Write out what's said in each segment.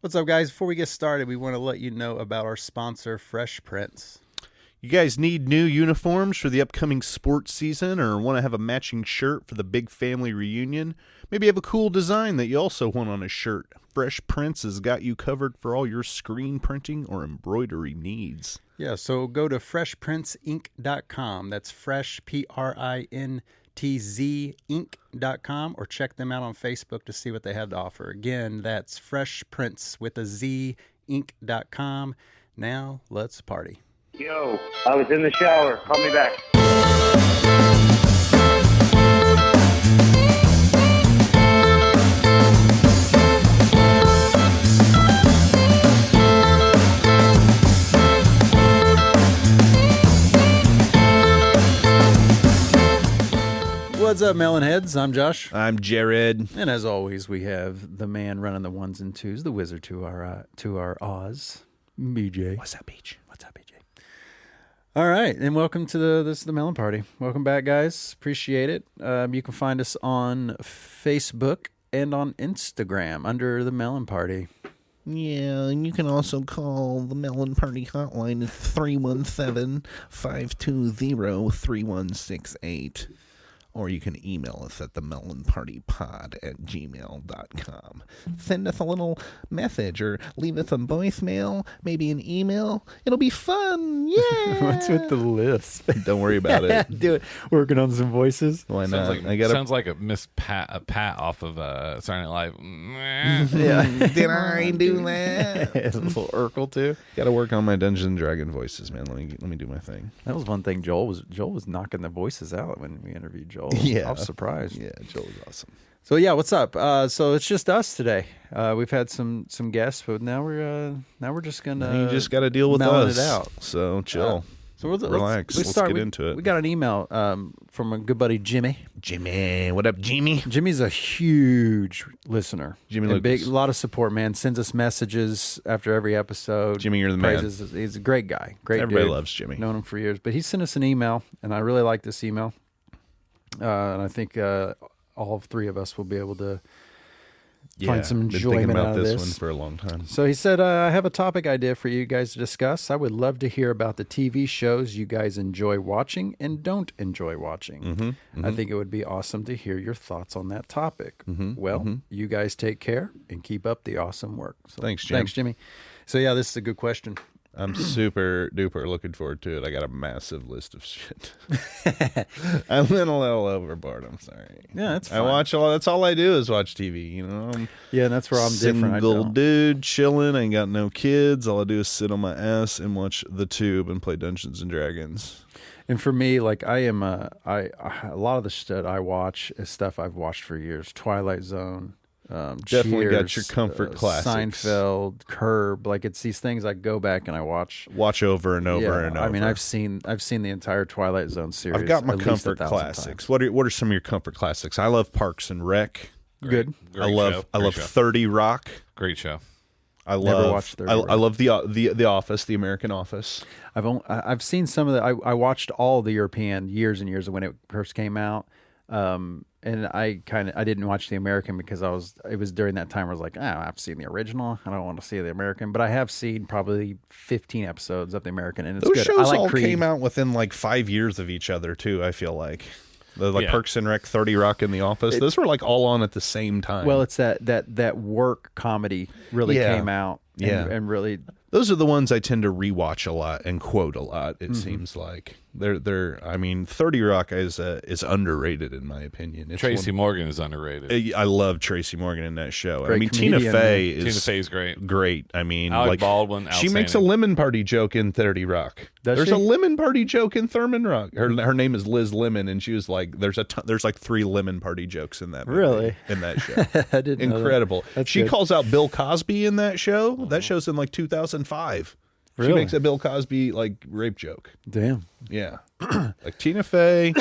What's up, guys? Before we get started, we want to let you know about our sponsor, Fresh Prince. You guys need new uniforms for the upcoming sports season or want to have a matching shirt for the big family reunion? Maybe you have a cool design that you also want on a shirt. Fresh Prince has got you covered for all your screen printing or embroidery needs. Yeah, so go to freshprintzinc.com. That's fresh, P-R-I-N-T-Z, Inc.com, or check them out on Facebook to see what they have to offer. Again, that's Fresh Prince with a Z, Inc.com. Now, let's party. Yo, I was in the shower. Call me back. What's up, Melonheads? I'm Josh. I'm Jared. And as always, we have the man running the ones and twos, the wizard to our Oz, BJ. What's up, BJ? What's up, BJ? All right, and welcome to the Melon Party. Welcome back, guys. Appreciate it. You can find us on Facebook and on Instagram under the Melon Party. Yeah, and you can also call the Melon Party hotline at 317-520-3168. Or you can email us at themelonpartypod@gmail.com. Send us a little message or leave us a voicemail, maybe an email. It'll be fun. Yeah. What's with the lisp? Don't worry about it. Do it. Working on some voices. Why not? Sounds like a Miss Pat, a Pat off of Saturday Night Live. Yeah. Did I do that? A little Urkel too. Got to work on my Dungeons and Dragon voices, man. Let me do my thing. That was one thing. Joel was knocking the voices out when we interviewed Joel. Yeah. I was surprised. Yeah, Joel was awesome. So yeah, what's up? So it's just us today. We've had some guests, but now we're just gonna. You just got to deal with melon us. it out. So chill. So Relax. Let's get into it. We got an email from a good buddy Jimmy. Jimmy, what up, Jimmy? Jimmy's a huge listener. Jimmy a lot of support, man. Sends us messages after every episode. Jimmy, you're the praises. man. He's a great guy. Great Everybody dude. loves Jimmy. Known him for years, but he sent us an email, and I really like this email. And I think all three of us will be able to find some enjoyment about out of this this one for a long time. So he said, I have a topic idea for you guys to discuss. I would love to hear about the TV shows you guys enjoy watching and don't enjoy watching. I think it would be awesome to hear your thoughts on that topic. You guys take care and keep up the awesome work. So, Thanks, Jim. Thanks, Jimmy. So yeah, this is a good question. I'm super duper looking forward to it. I got a massive list of shit. I went a little overboard. I'm sorry. Yeah, that's fine. I watch a lot. That's all I do is watch TV. You know. Yeah, that's where I'm different. Single dude chilling. I ain't got no kids. All I do is sit on my ass and watch the tube and play Dungeons and Dragons. And for me, like I am, a lot of the shit I watch is stuff I've watched for years. Twilight Zone. Definitely Cheers, got your comfort classics. Seinfeld, Curb, like it's these things I go back and I watch over and over and over. I mean, I've seen the entire Twilight Zone series. I've got my at least comfort 1,000 classics. times. What are some of your comfort classics? I love Parks and Rec. Good. I love 30 Rock. Great show. I love. Never watched 30 Rock. I love the Office, the American Office. I've seen some of the. I watched all the European years and years when it first came out. And I didn't watch the American because it was during that time where I was like, I've seen the original. I don't want to see the American, but I have seen probably 15 episodes of the American, and it's Those good. shows I like all Creed. came out within like 5 years of each other too. I feel like Parks and Rec, 30 Rock, and The Office. Those were like all on at the same time. Well, it's that work comedy really came out, and really. Those are the ones I tend to rewatch a lot and quote a lot. It seems like they're. I mean, 30 Rock is underrated in my opinion. Tracy Morgan is underrated. I love Tracy Morgan in that show. Great I mean, comedian, Tina Fey Tina Fey's great. Great. I mean, Alec Baldwin. She makes a lemon party joke in 30 Rock. There's a lemon party joke in Thurman Rock. Her name is Liz Lemon, and she was like, there's like 3 lemon party jokes in that movie, Really? in that show. I didn't know Incredible. that. She Good. calls out Bill Cosby in that show. That show's in like 2005. Really? She makes a Bill Cosby like rape joke. Damn. Yeah. Like Tina Fey.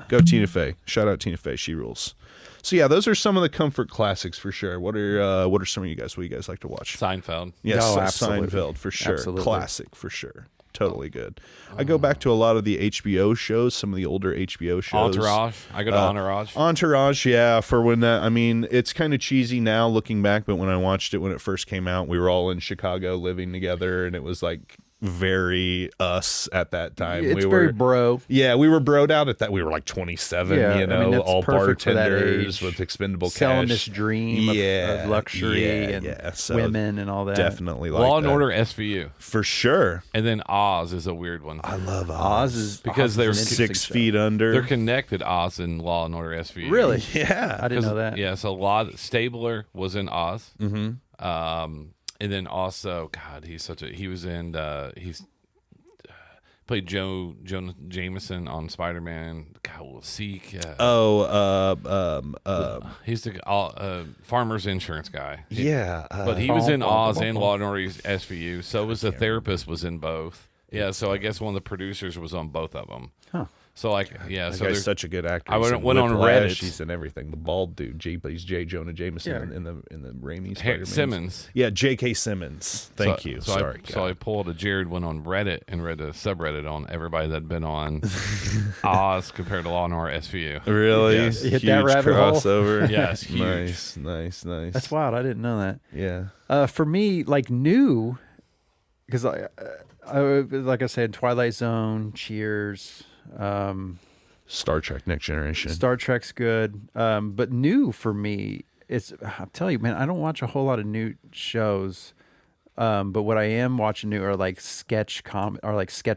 Go Tina Fey. Shout out Tina Fey. She rules. So yeah, those are some of the comfort classics for sure. What are some of you guys? What do you guys like to watch? Seinfeld. Yes, No, absolutely. Seinfeld for sure. Absolutely. Classic for sure. Totally good. I go back to a lot of the HBO shows, some of the older HBO shows. Entourage. I go to Entourage. Entourage, yeah. For when that, I mean, it's kind of cheesy now looking back, but when I watched it when it first came out, we were all in Chicago living together, and it was like very us at that time. It's we very were, bro. Yeah, we were broed out at that. We were like 27, Yeah, you I know, mean, that's all perfect for that bartenders age. with expendable Selling cash. this dream of luxury and So women and all that. definitely like Law and that. Order SVU. For sure. And then Oz is a weird one. I love Oz is Because Oz they're is an interesting 6 show. feet under. They're connected, Oz and Law and Order SVU. Really? Yeah. I didn't know that. Yeah, so Stabler was in Oz. Mm-hmm. And then also, God, he was in he's played Jonah Jameson on Spider-Man. God, will seek. He's the farmer's insurance guy. Yeah. But he was in Oz and Law and Order SVU. So was the therapist was in both. Yeah, so I guess one of the producers was on both of them. Huh. So like, yeah, That so guy's there's such a good actor. I He's went in on Whiplash, Reddit. He's in everything. The bald dude, he's J. Jonah Jameson Yeah. in the Raimi Spider-Man. Simmons. Yeah, J.K. Simmons. Thank you. So Sorry. So I pulled a Jared went on Reddit and read a subreddit on everybody that'd been on Oz compared to Law and Order SVU. Really? Yes. You hit Huge that rabbit hole? crossover. Yes, huge. Nice. That's wild. I didn't know that. Yeah. For me, like new, because I like I said, Twilight Zone, Cheers, Star Trek Next Generation. Star Trek's good. But new for me, I'm telling you, man, I don't watch a whole lot of new shows. But what I am watching new are like sketch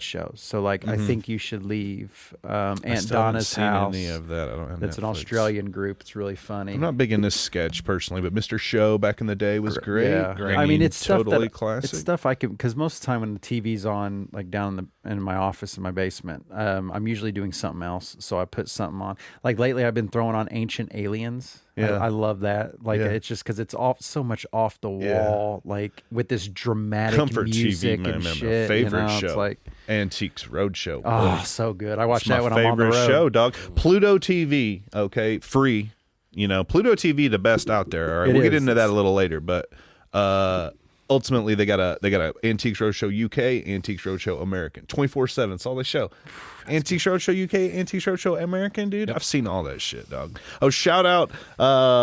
shows. So like I Think You Should Leave, Aunt Donna's House. Any of that? I don't have That's an Netflix. Australian group. It's really funny. I'm not big in this sketch personally, but Mr. Show back in the day was great. Yeah, Great. I mean it's stuff totally that, classic. It's stuff I can, because most of the time when the TV's on, like down in my office in my basement, I'm usually doing something else. So I put something on. Like lately, I've been throwing on Ancient Aliens. Yeah. I love that. Like Yeah. it's just because it's so much off the wall, like with this dramatic Comfort music TV, and my shit. favorite show. It's like, Antiques Roadshow. oh, so good. I watch It's that my when I'm on the favorite road. show, dog. Pluto TV, okay, free. You know, Pluto TV, the best out there. All right, It we'll get is. into that a little later, but ultimately they got a Antiques Roadshow UK, Antiques Roadshow American, 24/7. That's all they show. Antiques Roadshow UK, Antiques Roadshow American, dude. I've seen all that shit, dog. Oh, shout out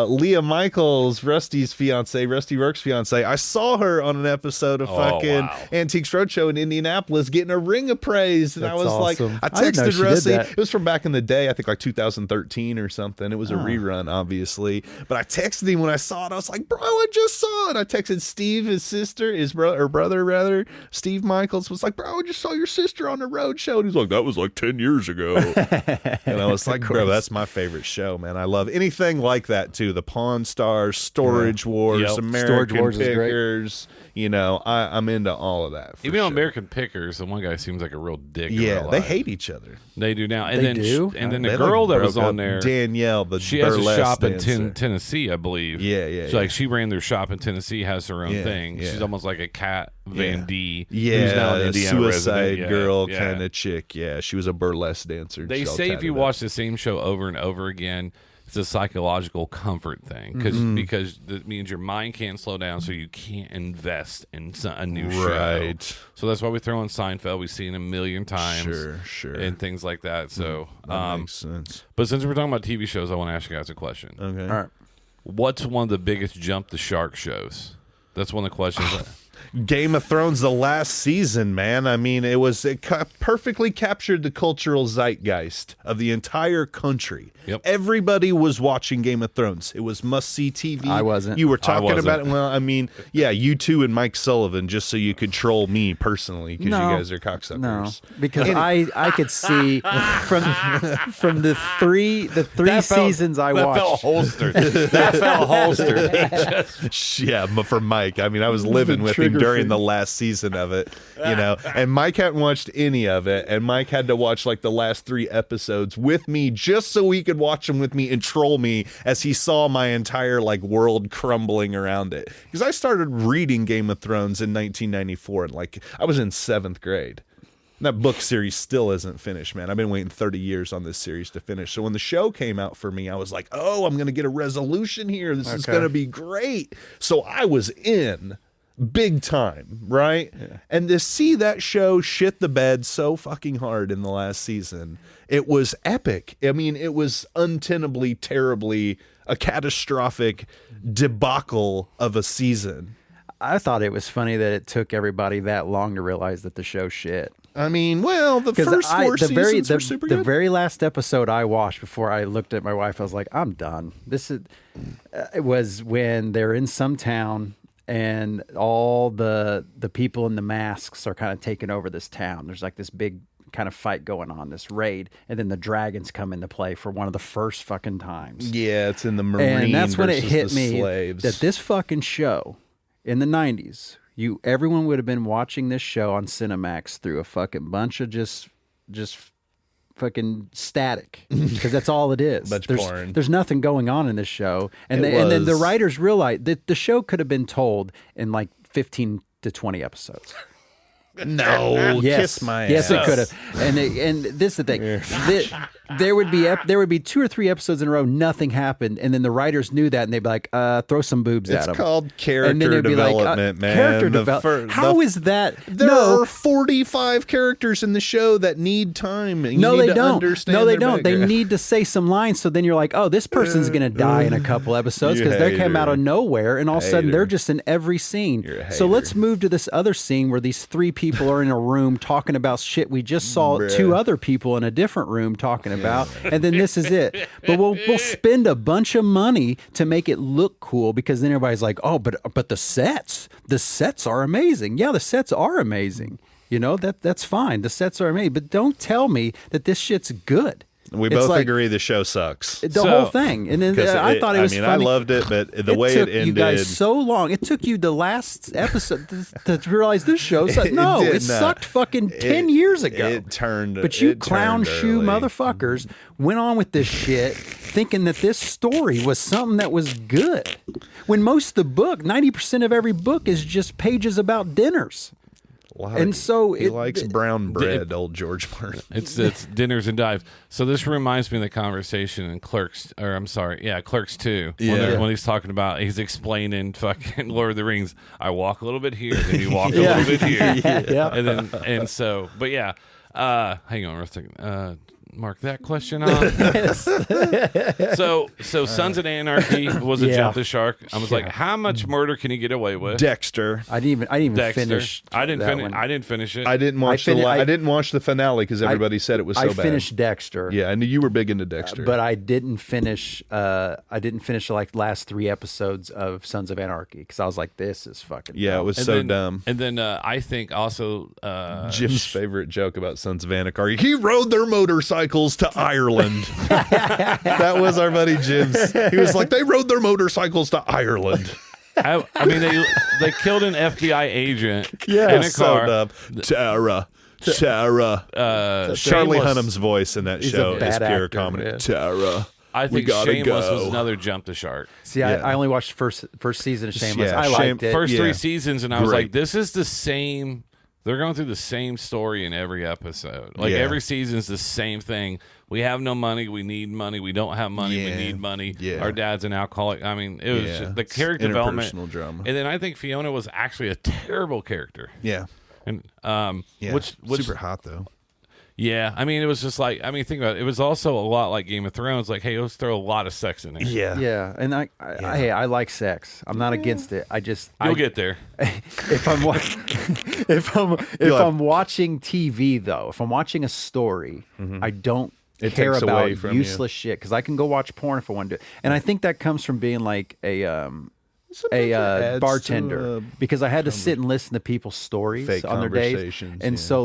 Leah Michaels, Rusty's fiance, Rusty Rourke's fiance. I saw her on an episode of fucking wow. Antiques Roadshow in Indianapolis getting a ring appraised, and I That's was awesome. like, I I didn't know texted she did Rusty. that. It was from back in the day, I think like 2013 or something. It was a rerun, obviously, but I texted him when I saw it. I was like, bro, I just saw it. I texted Steve, his sister, brother rather, Steve Michaels, was like, bro, I just saw your sister on the road show. And he's like, that was like 10 years ago. And I was like, bro, that's my favorite show, man. I love anything like that too. The Pawn Stars, Storage Wars, Yep. American Storage Wars is great. Pickers. You know, I'm into all of that. For Even on sure. American Pickers, the one guy seems like a real dick. in Yeah, real they life. hate each other. They do now. And They then do? and then They the girl like that was broke on up. there, Danielle, the she has a burlesque shop in dancer. Tennessee, I believe. Yeah. So like she ran their shop in Tennessee, has her own Yeah, thing. yeah. She's almost like a Kat Van D. Yeah, who's now an Indiana suicide resident. Yeah, girl yeah. kind of chick. Yeah, she was a burlesque dancer. They She's all say if tatted you up. watch the same show over and over again, it's a psychological comfort thing because that means your mind can't slow down, so you can't invest in a new show. Right. So that's why we throw in Seinfeld. We've seen it a million times, Sure. and things like that. So, That makes sense. but since we're talking about TV shows, I want to ask you guys a question. Okay. All right. What's one of the biggest jump the shark shows? That's one of the questions. Game of Thrones, the last season, man. I mean, it perfectly captured the cultural zeitgeist of the entire country. Yep. Everybody was watching Game of Thrones. It was must-see TV. I wasn't. You were talking wasn't. about it. Well, I mean, yeah, you two and Mike Sullivan, just so you could troll me personally, because No. you guys are cocksuckers. No, because I could see from the three seasons I that watched. felt holstered. That felt holstered. Yeah, but for Mike, I mean, I was living with him trigger during thing. the last season of it, you know, and Mike hadn't watched any of it, and Mike had to watch like the last 3 episodes with me just so he could watch them with me and troll me as he saw my entire like world crumbling around it. Because I started reading Game of Thrones in 1994, and like I was in 7th grade. That book series still isn't finished, man. I've been waiting 30 years on this series to finish. So when the show came out for me, I was like, oh, I'm going to get a resolution here. This is going to be great. So I was in. big time, right? Yeah. And to see that show shit the bed so fucking hard in the last season, it was epic. I mean, it was untenably, terribly a catastrophic debacle of a season. I thought it was funny that it took everybody that long to realize that the show shit. I mean, well, the first four seasons were super good. The very last episode I watched before I looked at my wife, I was like, I'm done. It was when they're in some town and all the people in the masks are kind of taking over this town. There's like this big kind of fight going on, this raid, and then the dragons come into play for one of the first fucking times. Yeah, it's in the Marine and that's when it hit me slaves. That this fucking show in the 90s, everyone would have been watching this show on Cinemax through a fucking bunch of just fucking static, because that's all it is. There's nothing going on in this show, and then the writers realized that the show could have been told in like 15 to 20 episodes. No, yes, kiss my yes, ass. it could have. And this is the thing. There would be 2 or 3 episodes in a row, nothing happened, and then the writers knew that, and they'd be like, "Throw some boobs at them." It's called character development, man. Character development. How is that? There are 45 characters in the show that need time. And no, you need they to don't. Understand no, they their don't. background. They need to say some lines, so then you're like, "Oh, this person's gonna die in a couple episodes because they came out of nowhere, and all of a sudden they're just in every scene." So let's move to this other scene where these 3 people are in a room talking about shit we just saw 2 other people in a different room talking about, and then this is it. But we'll spend a bunch of money to make it look cool, because then everybody's like, "Oh, but the sets are amazing." Yeah, the sets are amazing. You know, that's fine. The sets are amazing, but don't tell me that this shit's good. We both agree the show sucks. The whole thing. And then I thought it was funny. I loved it, but the way it ended. You guys so long. It took you the last episode to realize this show sucked. No, it sucked fucking 10 years ago. It turned. But you clown shoe motherfuckers went on with this shit thinking that this story was something that was good. When most of the book, 90% of every book is just pages about dinners. And so he likes brown bread, old George Martin. It's dinners and dives. So this reminds me of the conversation in Clerks 2. When he's talking about, he's explaining fucking Lord of the Rings. I walk a little bit here, then you walk a little bit here, and so. But yeah, hang on a second. Mark that question off. So Sons of Anarchy was a jump the shark. I was like, how much murder can you get away with? Dexter. I didn't even finish. I didn't finish it. I didn't watch I didn't watch the finale because everybody said it was so bad. I finished Dexter. Yeah, I knew you were big into Dexter, but I didn't finish. I didn't finish like last 3 episodes of Sons of Anarchy because I was like, this is fucking. Yeah, dumb. It was so dumb. And then I think also Jim's favorite joke about Sons of Anarchy. He rode their motorcycles to Ireland. That was our buddy Jim's. He was like, they rode their motorcycles to Ireland. I mean, they killed an FBI agent in a car. Tara. Charlie Hunnam's voice in that show is pure comedy. Man. Tara. I think Shameless was another jump the shark. See, I only watched first season of Shameless. I liked it. First 3 seasons, and I was like, this is the same. They're going through the same story in every episode. Like every season's the same thing. We have no money. We need money. We don't have money. We need money. Yeah. Our dad's an alcoholic. I mean, it was just the character development. Drama. And then I think Fiona was actually a terrible character. Yeah. And which super hot though. Yeah, I mean, it was just like, think about it. It was also a lot like Game of Thrones. Like, hey, let's throw a lot of sex in there. Yeah, and I like sex. I'm not against it. You'll get there. If I'm watching TV though, if I'm watching a story, I don't care about useless shit because I can go watch porn if I want to. And I think that comes from being like a bartender because I had to sit and listen to people's stories on their days. And so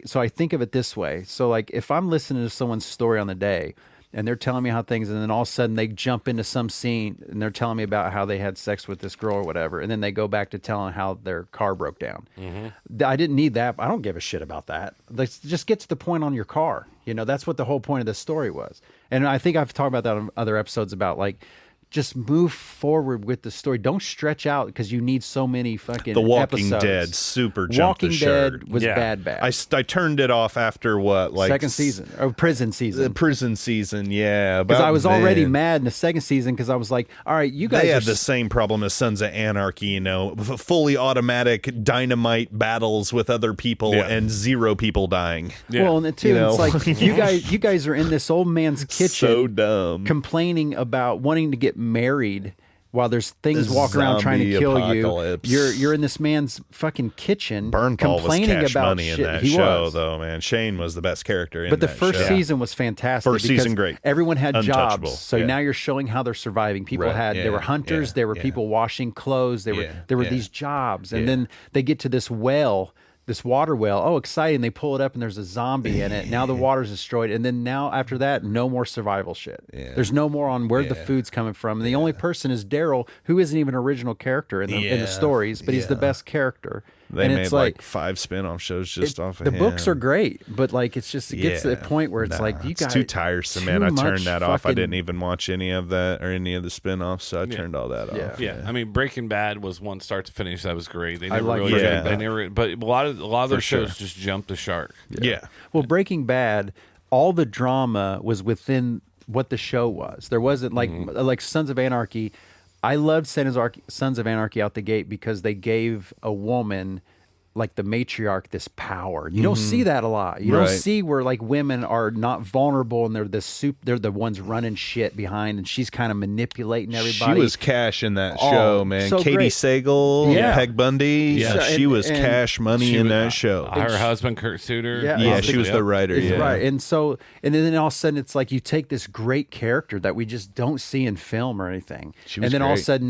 so I think of it this way. So like if I'm listening to someone's story on the day and they're telling me how things, and then all of a sudden they jump into some scene and they're telling me about how they had sex with this girl or whatever. And then they go back to telling how their car broke down. Mm-hmm. I didn't need that. I don't give a shit about that. Let's just get to the point on your car. You know, that's what the whole point of this story was. And I think I've talked about that on other episodes about like, just move forward with the story. Don't stretch out because you need so many fucking The Walking episodes. Dead super jumped Walking the shark. Dead was bad. I turned it off after what, like second season or prison season. The prison season, yeah. Because I was already then. mad in the second season because I was like, all right, you guys They are had the same problem as Sons of Anarchy, you know, fully automatic dynamite battles with other people and 0 people dying. Yeah. Well, and then too, it's like you guys are in this old man's kitchen, So dumb. complaining about wanting to get married while there's things The walking around trying to zombie kill apocalypse. you. You're in this man's fucking kitchen, Bernthal was complaining cash about money shit. in that He show, was. though, man. Shane was the best character in But the that first show. season was fantastic. First because season, great. Everyone had Untouchable. jobs, so Yeah. now you're showing how they're surviving. People Right. there were hunters, there were people washing clothes, there were these jobs, and then they get to this well. This water well, oh, exciting. They pull it up and there's a zombie in it. Now the water's destroyed. And then now after that, no more survival shit. Yeah. There's no more on where the food's coming from. And the only person is Daryl, who isn't even an original character in the stories, but he's the best character. They and made it's like 5 spin-off shows just off of the him. books are great, but like it's just it gets to the point where it's like you it's guys too tiresome, man. too I much turned that off. I fucking- didn't even watch any of that or any of the spin-offs, so I turned all that off. Yeah, I mean, Breaking Bad was one start to finish. That was great. They never like really, Breaking they Bad. never. But a lot of those sure. shows just jumped the shark. Yeah. Well, Breaking Bad, all the drama was within what the show was. There wasn't like Sons of Anarchy. I loved Sons of Anarchy out the gate because they gave a woman like the matriarch this power. You don't see that a lot. You don't Right. see where like women are not vulnerable and they're the ones running shit behind and she's kind of manipulating everybody. She was cash in that Oh, show, man. so Katie great. Sagal, Yeah. Peg Bundy. Yeah. She was And- cash money in that show. Her husband, Kurt Suter. Yeah. Yeah, Obviously, she was the writer. Is Yeah. right. And so, and then all of a sudden it's like you take this great character that we just don't see in film or anything. She was and then all of a great. sudden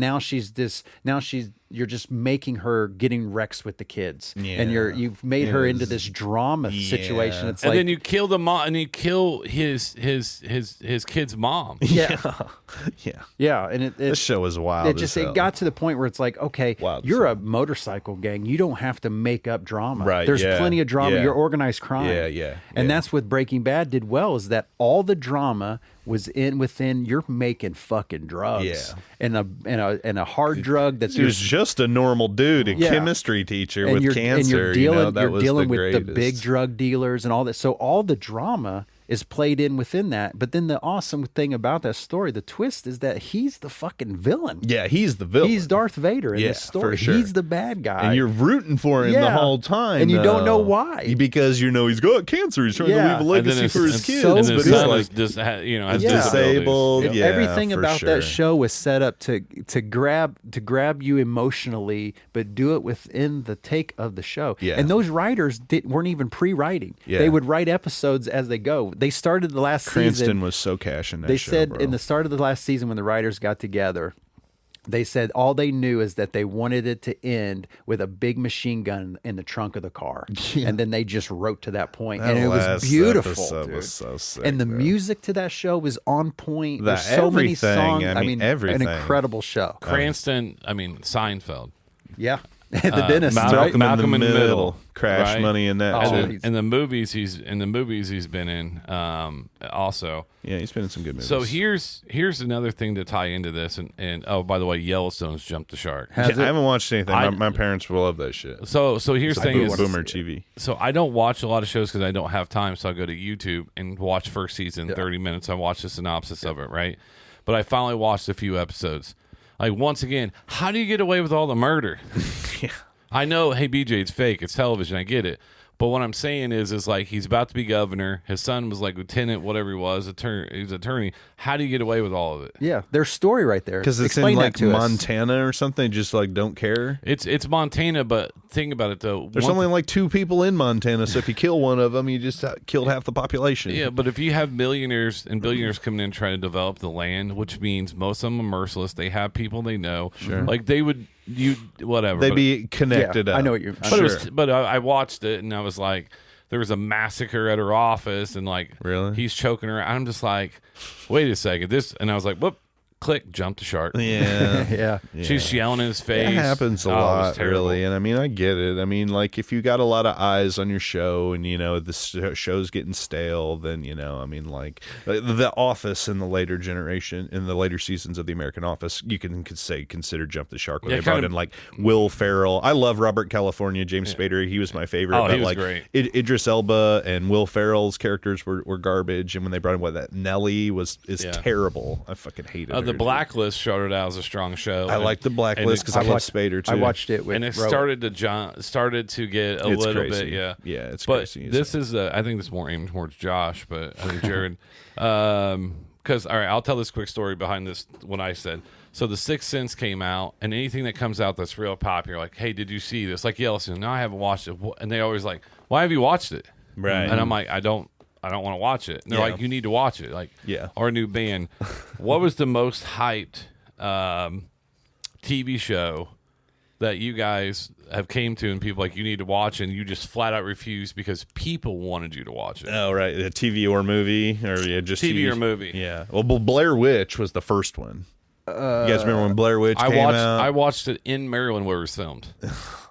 you're just making her getting wrecks with the kids. And you've made her into this drama situation. It's And like then you kill the mom, and you kill his kid's mom. yeah. Yeah. Yeah. And This show was wild. it just as hell. it got to the point where it's like, okay, Wild as you're hell. a motorcycle gang. You don't have to make up drama. Right, There's yeah, plenty of drama. yeah. You're organized crime. Yeah, yeah, And yeah. that's what Breaking Bad did well is that all the drama was within you're making fucking drugs. Yeah. And a hard drug that's He was just a normal dude, a Yeah. chemistry teacher and with you're, cancer. and you're dealing, that you're was dealing the with the greatest. big drug dealers and all that. So all the drama is played in within that. But then the awesome thing about that story, the twist is that he's the fucking villain. Yeah, he's the villain. He's Darth Vader in Yeah, this story. for sure. He's the bad guy. and you're rooting for him the Yeah. whole time, And you don't know though. why. because you know he's got cancer. He's trying Yeah. to leave a And then legacy for his and kids, so and but his he's son like is has Yeah. disabled. disabled. Yeah, Everything for about sure. that show was set up to grab you emotionally, but do it within the take of the show. Yeah. And those writers weren't even pre-writing. Yeah. They would write episodes as they go. They started the last Cranston season. was so cash in that They show, said bro. in the start of the last season when the writers got together, they said all they knew is that they wanted it to end with a big machine gun in the trunk of the car. And then they just wrote to that point. That And it was last beautiful. episode Dude. was so sick, and the bro. music to that show was on point. The There's so many everything, songs. I mean, everything. An incredible show. Cranston, Seinfeld. Yeah. The dentist, right? Malcolm in the Middle. Crash right? money in that. Oh, too. he's- And the movies he's been in also. Yeah, he's been in some good movies. So here's another thing to tie into this, and oh, by the way, Yellowstone's jumped the shark. Yeah, I haven't watched anything. I- My parents will love that shit. So here's the thing is, Boomer TV. so I don't watch a lot of shows because I don't have time. So I go to YouTube and watch first season, 30 minutes. I watch the synopsis of it, right? But I finally watched a few episodes. Like once again, how do you get away with all the murder? Yeah. I know, hey BJ, it's fake. It's television. I get it. But what I'm saying is like he's about to be governor. His son was like lieutenant, whatever he was, attorney. How do you get away with all of it? Yeah, their story right there. Because it's Explain in that like to us. Montana or something. Just like don't care. It's Montana, but think about it though. There's only like 2 people in Montana, so if you kill one of them, you just killed half the population. Yeah, but if you have millionaires and billionaires coming in trying to develop the land, which means most of them are merciless, they have people they know. Sure. Like they would, whatever. They'd but- be connected Yeah, up. I know what you're. But, it was, but I watched it and I was like, there was a massacre at her office and like Really? he's choking her. I'm just like, wait a second, this, and I was like, whoop, click, jump the shark. Yeah. Yeah. She's yelling in his face. It happens a Oh, it was lot, terrible. really. And I mean, I get it. I mean, like, if you got a lot of eyes on your show and, the show's getting stale, then, I mean, like, The Office in the later seasons of The American Office, you can consider Jump the Shark when Yeah, they brought kind in, of- like, Will Ferrell. I love Robert California, James Spader. He was my favorite. Oh, but, he was like, great. Idris Elba and Will Ferrell's characters were garbage. And when they brought in, that Nelly is terrible. I fucking hated her. The Blacklist started out as a strong show. I like The Blacklist because I love Spader, too. I watched it with and it Robert. started to get a It's little crazy. bit, yeah. Yeah, it's but crazy. this is, I think this is more aimed towards Josh, but I think Jared. Because, all right, I'll tell this quick story behind this, what I said. So The Sixth Sense came out, and anything that comes out that's real popular, like, hey, did you see this? Like Yellowstone, no, I haven't watched it. And they always like, why have you watched it? Right. And I'm like, I don't want to watch it. And they're Yeah. like, you need to watch it. Like, Yeah. our new band. What was the most hyped TV show that you guys have came to and people like you need to watch and you just flat out refused because people wanted you to watch it? Oh, right. A TV or movie? Or just TV or movie. Yeah. Well, Blair Witch was the first one. You guys remember when Blair Witch came out? I watched it in Maryland where it was filmed.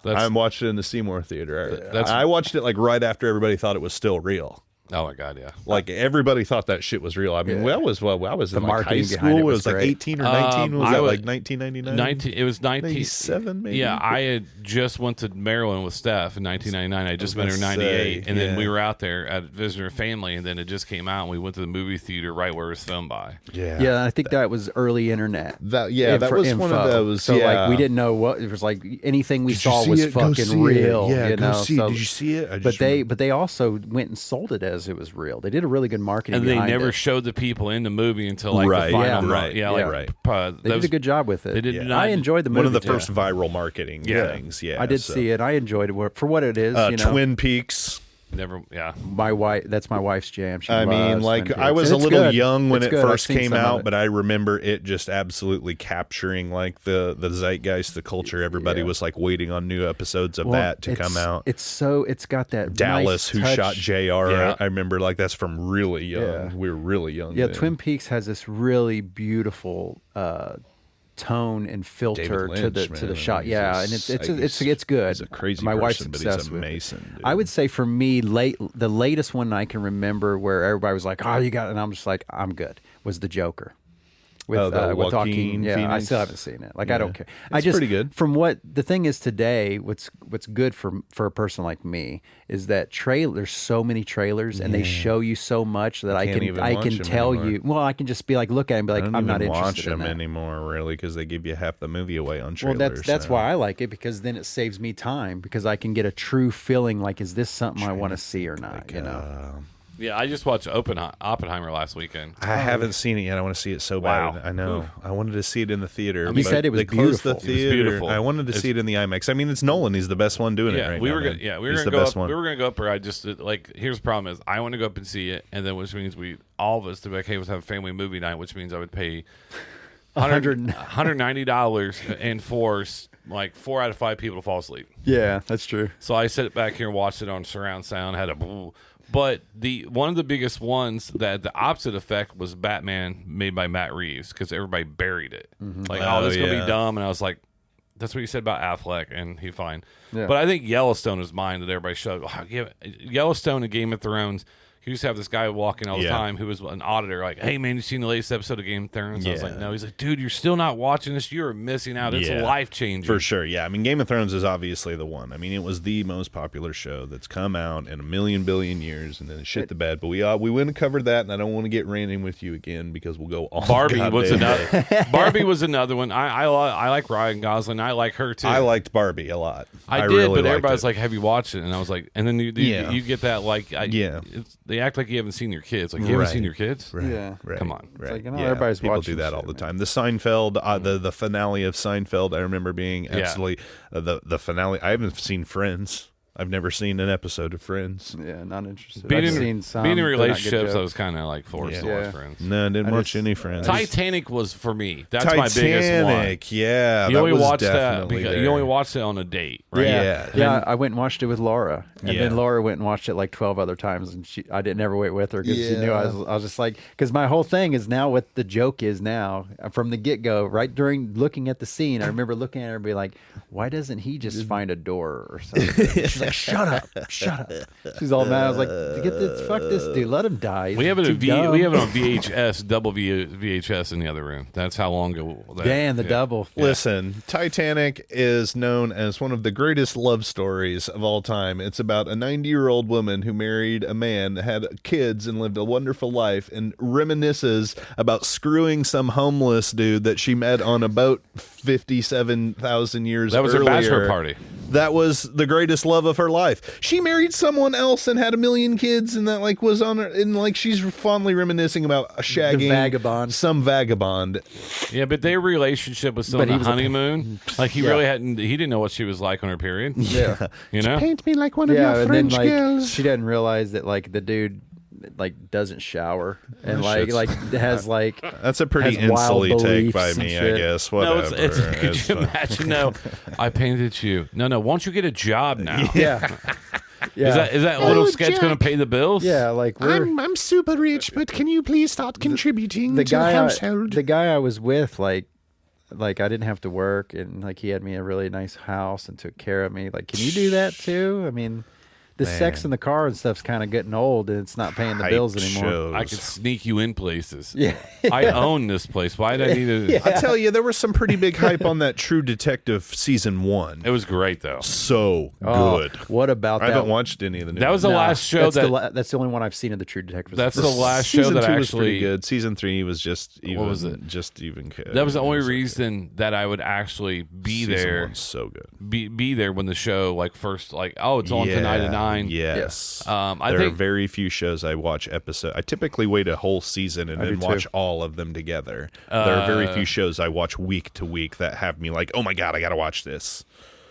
I watched it in the Seymour Theater. That's- I watched it like right after everybody thought it was still real. Oh my god, yeah. Like everybody thought that shit was real. I mean, I was in like high marketing school. behind it It was was like great. 18 or 19. Was I that was- like 1999? 19. It was 19. 97 maybe? Yeah, I had just went to Maryland with Steph in 1999. I just met her in gonna 98, say, and then yeah. we were out there at visiting her family, and then it just came out, and we went to the movie theater right where it was filmed by. Yeah. Yeah, I think that was early internet. That was one of those. So yeah. like we didn't know what it was like. Anything we Did you saw see was it? Go see fucking it. real. Yeah, you go know? see it. So, Did you see it? I But just they remember. but they also went and sold it as it was real. They did a really good marketing. And they behind never it. showed the people in the movie until like Right, the final. yeah, right, Yeah, yeah, like right. They did a good job with it. They did not- I enjoyed the movie. one of the too. first viral marketing things. Yeah, I did so. see it. I enjoyed it for what it is. Twin Peaks. Never. Yeah. My wife. That's my wife's jam. She I mean, loves like Twin I Peaks. was And a it's little good. young when It's it good. I've first seen came some of out, it. but I remember it just absolutely capturing like the zeitgeist, the culture. Everybody was like waiting on new episodes of Well, that to come out. It's got that Dallas, nice who touch. shot Jr. Yeah. I remember like that's from really young. Yeah. We were really young. Yeah, then. Twin Peaks has this really beautiful tone and filter David Lynch, to the man, shot. he's Yeah, a and psych- it's good. He's a crazy My person, wife's but he's obsessed a with it. Mason. Dude. I would say for me, the latest one I can remember where everybody was like, "Oh, you got," and I'm just like, "I'm good." Was the Joker. With the with Joaquin yeah, I Phoenix? still haven't seen it. Like I Yeah. don't care. It's pretty good. From what the thing is today, what's good for a person like me is that there's so many trailers and they show you so much that I can't can even watch them tell anymore. you. Well, I can just be like, look at it and be like, I don't I'm not even watch interested in them that. anymore, really, because they give you half the movie away on Well, trailers. that's so. why I like it because then it saves me time because I can get a true feeling like, is this something I want to see or not? You know. Yeah, I just watched Oppenheimer last weekend. I haven't seen it yet. I want to see it so Wow. bad. I know. I wanted to see it in the theater. You but said it was they closed the beautiful. It was theater. beautiful. I wanted to see it in the IMAX. I mean, it's Nolan. He's the best one doing it right we now. were man. gonna, we were He's gonna the go best up. one. We were gonna go up, or I just like. Here's the problem: is I want to go up and see it, and then which means all of us to be like, hey, let's have a family movie night, which means I would pay $190 and force like 4 out of 5 people to fall asleep. Yeah, that's true. So I sit back here and watched it on surround sound. Had a, but one of the biggest ones that the opposite effect was Batman made by Matt Reeves because everybody buried it. Like, oh, this is gonna yeah. be dumb, and I was like, that's what you said about Affleck, and he fine. Yeah. But I think Yellowstone is mine that everybody showed. Oh, yeah, Yellowstone and Game of Thrones. He used to have this guy walking all the Yeah. time who was an auditor, like, hey, man, you seen the latest episode of Game of Thrones? I was Yeah. like, no. He's like, dude, you're still not watching this. You're missing out. It's Yeah. life-changing. For sure, yeah. I mean, Game of Thrones is obviously the one. I mean, it was the most popular show that's come out in a million billion years, and then it shit the bed. But we went and covered that, and I don't want to get ranting with you again because we'll go all Barbie was goddamn another. day. Barbie was another one. I like Ryan Gosling. I like her too. I liked Barbie a lot. I did, really but liked everybody's it. like, "Have you watched it?" And I was like, and then you Yeah. you get that like, Yeah. they act like you haven't seen your kids. Like you haven't Right. seen your kids. Right, Yeah. right, Come on. right. like, you know, everybody's people watching do that shit, all the man. time. The Seinfeld, the finale of Seinfeld, I remember being absolutely the finale. I haven't seen Friends. I've never seen an episode of Friends. Yeah, not interested. Being I've in, seen some. being in they're not good relationships, I jokes. was kind of like forced to Yeah. watch Friends. No, I didn't I watch just- any Friends. Titanic was for me. That's my biggest one. Titanic, yeah. You that only was watched that definitely because there. you only watched it on a date, right? Yeah. Yeah, I went and watched it with Laura, and Yeah. then Laura went and watched it like 12 other times, and I didn't ever wait with her because she knew Yeah. I was just like, because my whole thing is now what the joke is now from the get go, right during looking at the scene. I remember looking at her and be like, why doesn't he just find a door or something? She's like, shut up. She's all mad. I was like, fuck this dude, let him die. We have it He's too dumb. we have it on VHS, double VHS in the other room. That's how long ago. Dan, the double. Listen, Titanic is known as one of the greatest love stories of all time. It's about a 90-year-old woman who married a man, had kids, and lived a wonderful life, and reminisces about screwing some homeless dude that she met on a boat 57,000 years That was earlier. her bachelor party. That was the greatest love of her life. She married someone else and had a million kids, and that like was on her, and like she's fondly reminiscing about shagging vagabond. some vagabond. Yeah, but their relationship was still But in he the was a- honeymoon. Like he really hadn't. He didn't know what she was like on her period. Yeah. You know. Paint me like one of Yeah, your and then French like girls. she doesn't realize that like the dude like doesn't shower and shit's- like has like That's a pretty has wild insulty take beliefs by and me, I shit. guess. No, Whatever. it's could It's you fine. imagine? No, I painted you. No, won't you get a job now? yeah yeah Is that little sketch going to pay the bills? yeah like we're I'm super rich, but can you please start contributing the to the guy household? the guy I was with like I didn't have to work and like he had me a really nice house and took care of me. Like, can you do that too? I mean, the sex in the car and stuff's kind of getting old and it's not paying the bills anymore. I could sneak you in places. Yeah. I own this place. Why did I need to? I tell you, there was some pretty big hype on that True Detective season 1. It was great though. So Oh, good. what about I that? haven't watched any of the new That was the ones. Nah, last show that's the only one I've seen of the True Detective. That's the last show Season that 2 was pretty actually. good. Season 3 was just even. was it? Just even good. That was the only It okay. reason that I would actually be Season there. 1's so good. Be there when the show like first like it's on tonight at 9. Yes. I there think are very few shows I watch episode. I typically wait a whole season and I then do watch too. all of them together. There are very few shows I watch week to week that have me like, oh my god, I gotta watch this.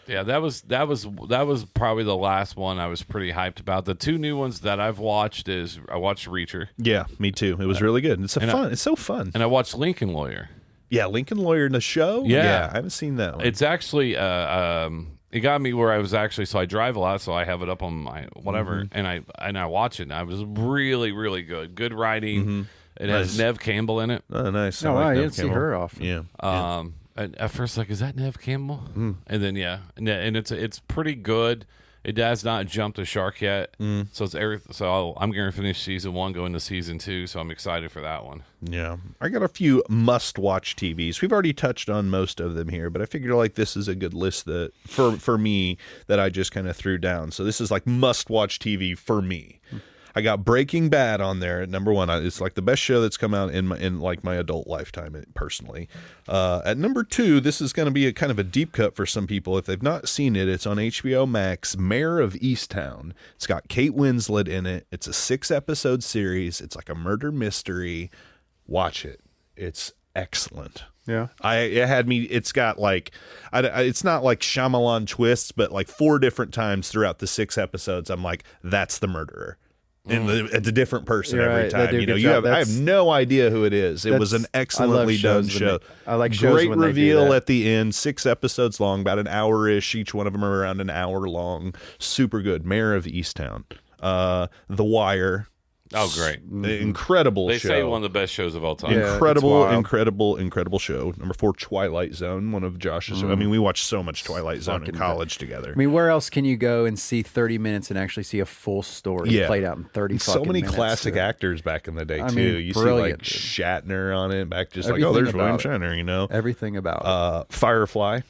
yeah, that was probably the last one I was pretty hyped about. The two new ones that I've watched is I watched Reacher Yeah, me too. It was really good. It's it's so fun. and I watched Lincoln Lawyer. Yeah, Lincoln Lawyer in the show. Yeah. I haven't seen that one. It's actually it got me where I was actually so I drive a lot, so I have it up on my whatever, and I watch it. And I was really really good. Good writing. It has Nice. Nev Campbell in it. Oh, nice. No, like I Neve didn't see Campbell. her often. Yeah. At first, like, is that Nev Campbell? And then and it's pretty good. It has not jumped the shark yet, so I'm going to finish season 1, go into season 2. So I'm excited for that one. Yeah. I got a few must-watch TVs. We've already touched on most of them here, but I figured like this is a good list that for me that I just kind of threw down. So this is like must-watch TV for me. I got Breaking Bad on there at number 1. It's like the best show that's come out in like my adult lifetime personally. At number 2, this is going to be a kind of a deep cut for some people. If they've not seen it, it's on HBO Max, Mayor of Easttown. It's got Kate Winslet in it. It's a 6-episode series. It's like a murder mystery. Watch it. It's excellent. Yeah. It's got like, it's not like Shyamalan twists, but like 4 different times throughout the 6 episodes, I'm like, that's the murderer. And it's a different person You're every right. They time. do a You know, good job. I have no idea who it is. It was an excellently done show. I like shows Great when they do reveal that. at the end. 6 episodes long, about an hour-ish. Each one of them are around an hour long. Super good. Mayor of Easttown. The Wire. Oh, great! Incredible They show. say one of the best shows of all time. Yeah. Incredible, it's wild. incredible show. Number 4, Twilight Zone, one of Josh's. I mean, we watched so much Twilight Zone in Fucking college together. I mean, where else can you go and see 30 minutes and actually see a full story played out in 30 And so fucking many minutes? classic actors back in the day, I too. mean, You brilliant, see, dude. like, Shatner on it, back just Everything like, oh, there's William about it. Shatner, you know? Everything about it. Firefly.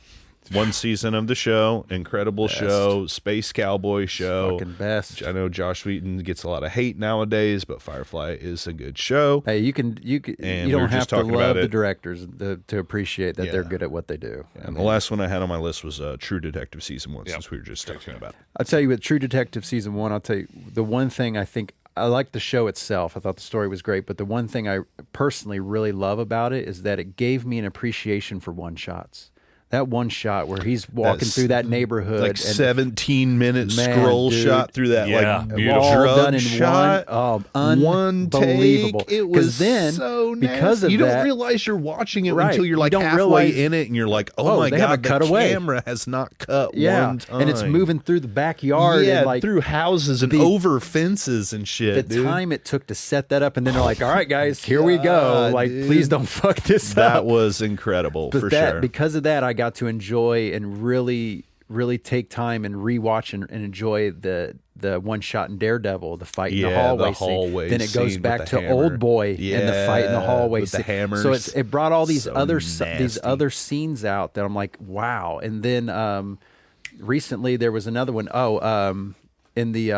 1 season of the show. Incredible show. Space cowboy show. Fucking best. I know Josh Wheaton gets a lot of hate nowadays, but Firefly is a good show. Hey, you And you we don't were have just to talking about love the it. directors to appreciate that they're Yeah. good at what they do. And the last one I had on my list was True Detective season 1, since we were just talking about it. I'll tell you with True Detective season 1, I'll tell you the one thing I think I like the show itself. I thought the story was great, but the one thing I personally really love about it is that it gave me an appreciation for one-shots. That one shot where he's walking That's through that neighborhood, like and 17-minute Man, scroll dude. shot through that Yeah, like beautiful. all drug done in shot. one unbelievable. Take. It was then so nasty. because of you that, don't realize you're watching it Right. until you're You like don't halfway realize- in it, and you're like, oh my they have a god, the cutaway. camera has not cut yeah, one time, and it's moving through the backyard, yeah, and like through houses and over fences and shit. the dude. time it took to set that up, and then they're like, "All right, guys, here we go. Like, dude. please don't fuck this that up." was incredible But for that, sure. because of that, I got to enjoy and really take time and rewatch and enjoy the one shot in Daredevil, the fight in the Yeah, hallway, the hallway scene. Then it goes scene back with the to hammer. Old Boy and the fight in the Yeah, hallway with the scene. hammers. So it brought all these So these nasty. other scenes out that I'm like, wow. And then recently there was another one. In the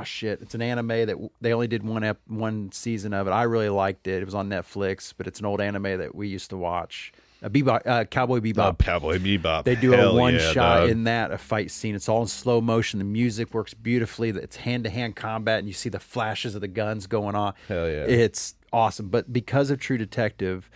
shit, it's an anime that they only did one season of it. I really liked it. It was on Netflix, but it's an old anime that we used to watch. Cowboy Bebop. Oh, Cowboy Bebop. They do Hell a one yeah, shot dog. in that, a fight scene. It's all in slow motion. The music works beautifully. It's hand to hand combat, and you see the flashes of the guns going on. Hell yeah. It's awesome. But because of True Detective,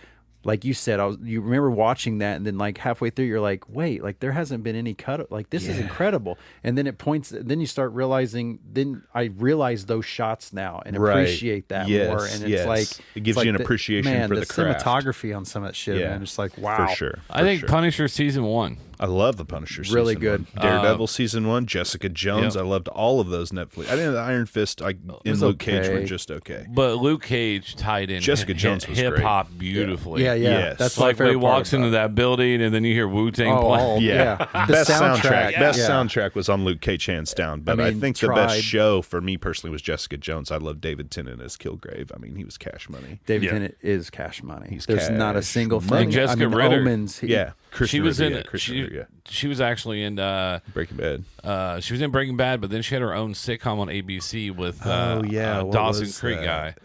like you said, you remember watching that, and then like halfway through, you're like, wait, like there hasn't been any cut. Like this is incredible. And then it points. Then you start realizing. Then I realize those shots now and Right. appreciate that Yes, more. And it's yes. like It gives it's you like an appreciation for the the craft. cinematography on some of that shit. Yeah, Man, it's like wow, for sure. I think sure. Punisher season 1. I love the Punisher season Really good. 1. Daredevil season 1, Jessica Jones. Yep. I loved all of those Netflix. I think the Iron Fist and was Luke Cage were okay. just okay. But Luke Cage tied in Jessica Jones was great. hip hop beautifully. Yeah, Yes. That's Like my when he favorite part walks about into it. that building and then you hear Wu-Tang Oh, play. oh, Yeah, The best soundtrack. Best yeah. soundtrack was on Luke Cage hands down. But I mean, think the tried. best show for me personally was Jessica Jones. I love David Tennant as Kilgrave. I mean, he was cash money. David Yeah. Tennant is cash money. He's There's not a cash single money. thing. Jessica I mean, Ritter. Omens. Yeah, Kristen She was Ritter, in yeah, Kristen Ritter, yeah. she was actually in Breaking Bad. she was in Breaking Bad, but then she had her own sitcom on ABC with What Dawson was Creek that?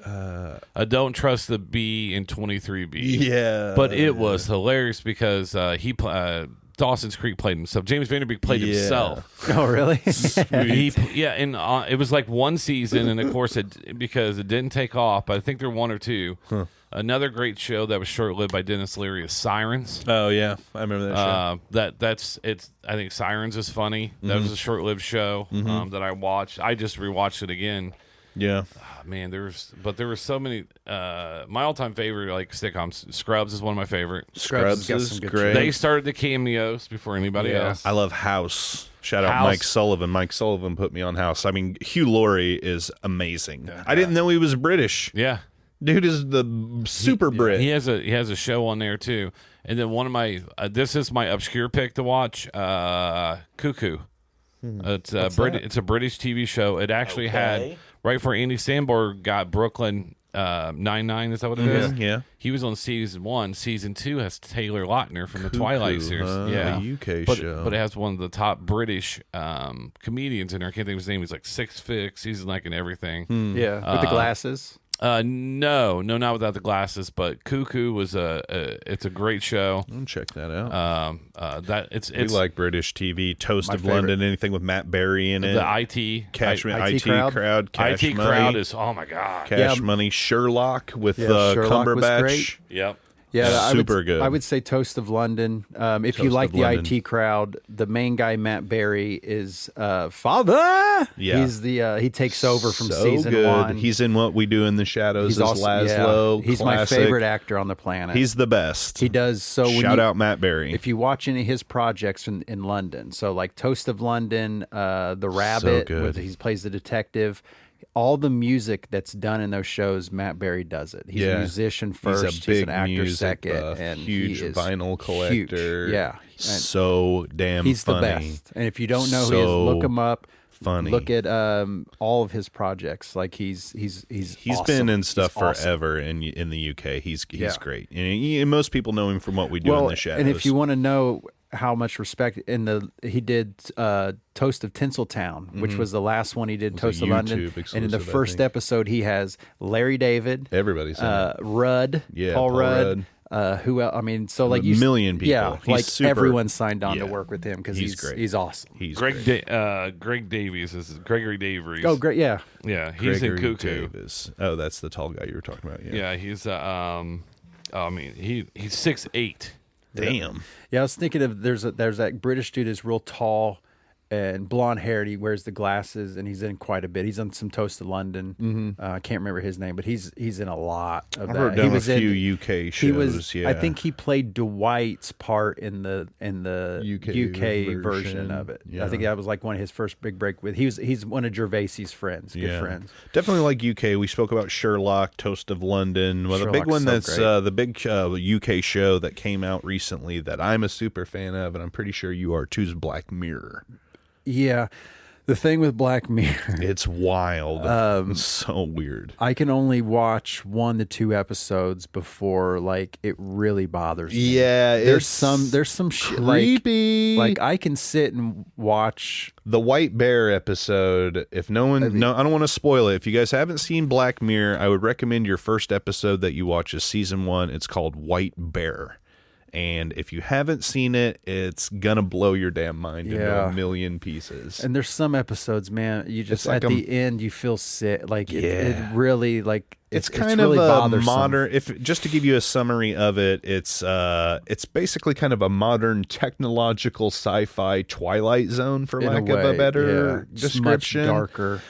guy. Don't Trust the Bee in 23B. Yeah, But it was hilarious because Dawson's Creek played himself. James Vanderbeek played Yeah. himself. Oh, really? And it was like one season, and of course, because it didn't take off. But I think there were one or two. Another great show that was short-lived by Dennis Leary is Sirens. Oh yeah, I remember that show. That's I think Sirens is funny. That was a short-lived show that I watched. I just rewatched it again. Yeah, Oh, man, there were so many. My all-time favorite like sitcoms, Scrubs is one of my favorite. Scrubs has got is some good great. They started the cameos before anybody Yeah. else. I love House. Shout out House. Mike Sullivan. Mike Sullivan put me on House. I mean, Hugh Laurie is amazing. I didn't know he was British. Yeah. Dude is the super Brit. He has a show on there too. And then one of my this is my obscure pick to watch. Cuckoo. It's a British TV show. It actually had right before Andy Samberg got Brooklyn 99. Is that what it is? Yeah. He was on season 1. Season 2 has Taylor Lautner from the Twilight series. Yeah, a UK but, show. but it has one of the top British comedians in there. I can't think of his name. He's like Six Fix. He's like in everything. Yeah, with the glasses. No, not without the glasses. But Cuckoo was it's a great show. I'll check that out. It's we like British TV. Toast My of London. Anything with Matt Berry in it. the IT Cashman, IT IT crowd. crowd. Cash IT money. crowd is oh my god. Cash Yeah. Money. Sherlock with Sherlock was Cumberbatch. great. Yep. Yeah, Super good. I would say Toast of London. If you Toast like of the London. IT crowd, the main guy Matt Berry is father. Yeah. He's the he takes over from So season good. 1. He's in What We Do in the Shadows He's as also- Laszlo. He's Classic. my favorite actor on the planet. He's the best. He does so. When Shout you, out Matt Berry. if you watch any of his projects in London, so like Toast of London, The Rabbit, good. where he plays the detective. All the music that's done in those shows, Matt Berry does it. He's a musician first, He's a big an actor music second, buff, and huge he is vinyl huge. collector. Yeah, and So damn he's funny. the best. And if you don't know who he is, So look him up. funny. Look at all of his projects. Like he's awesome. been in stuff He's awesome. forever in the UK. He's Yeah. great, and most people know him from What We Do in the Shadows. and if you want to know how much respect he did Toast of Tinseltown, which was the last one he did, was Toast a of London. YouTube And in the exclusive, I first think. episode, he has Larry David, everybody's in it. Rudd, Yeah, Paul Paul Rudd. Who else? I mean, so like A million people. Yeah, He's like super- everyone signed on to yeah. work with him because He's great. He's awesome. He's Greg great. Greg Davies is Gregory Davies. Oh, great! Yeah, Yeah, he's Gregory in Cuckoo. Davis. Oh, that's the tall guy you were talking about. Yeah. Yeah, he's I mean he's 6'8". Damn. Yeah, I was thinking of there's that British dude is real tall and blonde haired. He wears the glasses and he's in quite a bit. He's on some Toast to London. I can't remember his name, but he's in a lot of I've that. heard He done a was few UK shows. He was. Yeah. I think he played Dwight's part in the UK version of it. Yeah. I think that was like one of his first big break with. He's one of Gervais's friends. Good friends. Definitely like UK. We spoke about Sherlock, Toast of London. Well, the big Sherlock's one so that's great. the big UK show that came out recently that I'm a super fan of, and I'm pretty sure you are too, is Black Mirror. Yeah, the thing with Black Mirror, It's wild. It's so weird. I can only watch 1 to 2 episodes before like it really bothers me. Yeah, there's some shit creepy. like I can sit and watch. The White Bear episode, if no one, I don't want to spoil it. If you guys haven't seen Black Mirror, I would recommend your first episode that you watch is season 1. It's called White Bear. And if you haven't seen it, it's gonna blow your damn mind into a million pieces. And there's some episodes, man, you just like at the end you feel sick. Like it really like it's it's kind really of a bothersome. modern. If just to give you a summary of it, it's basically kind of a modern technological sci-fi Twilight Zone, for In a lack of a way, better yeah. Just description. much darker.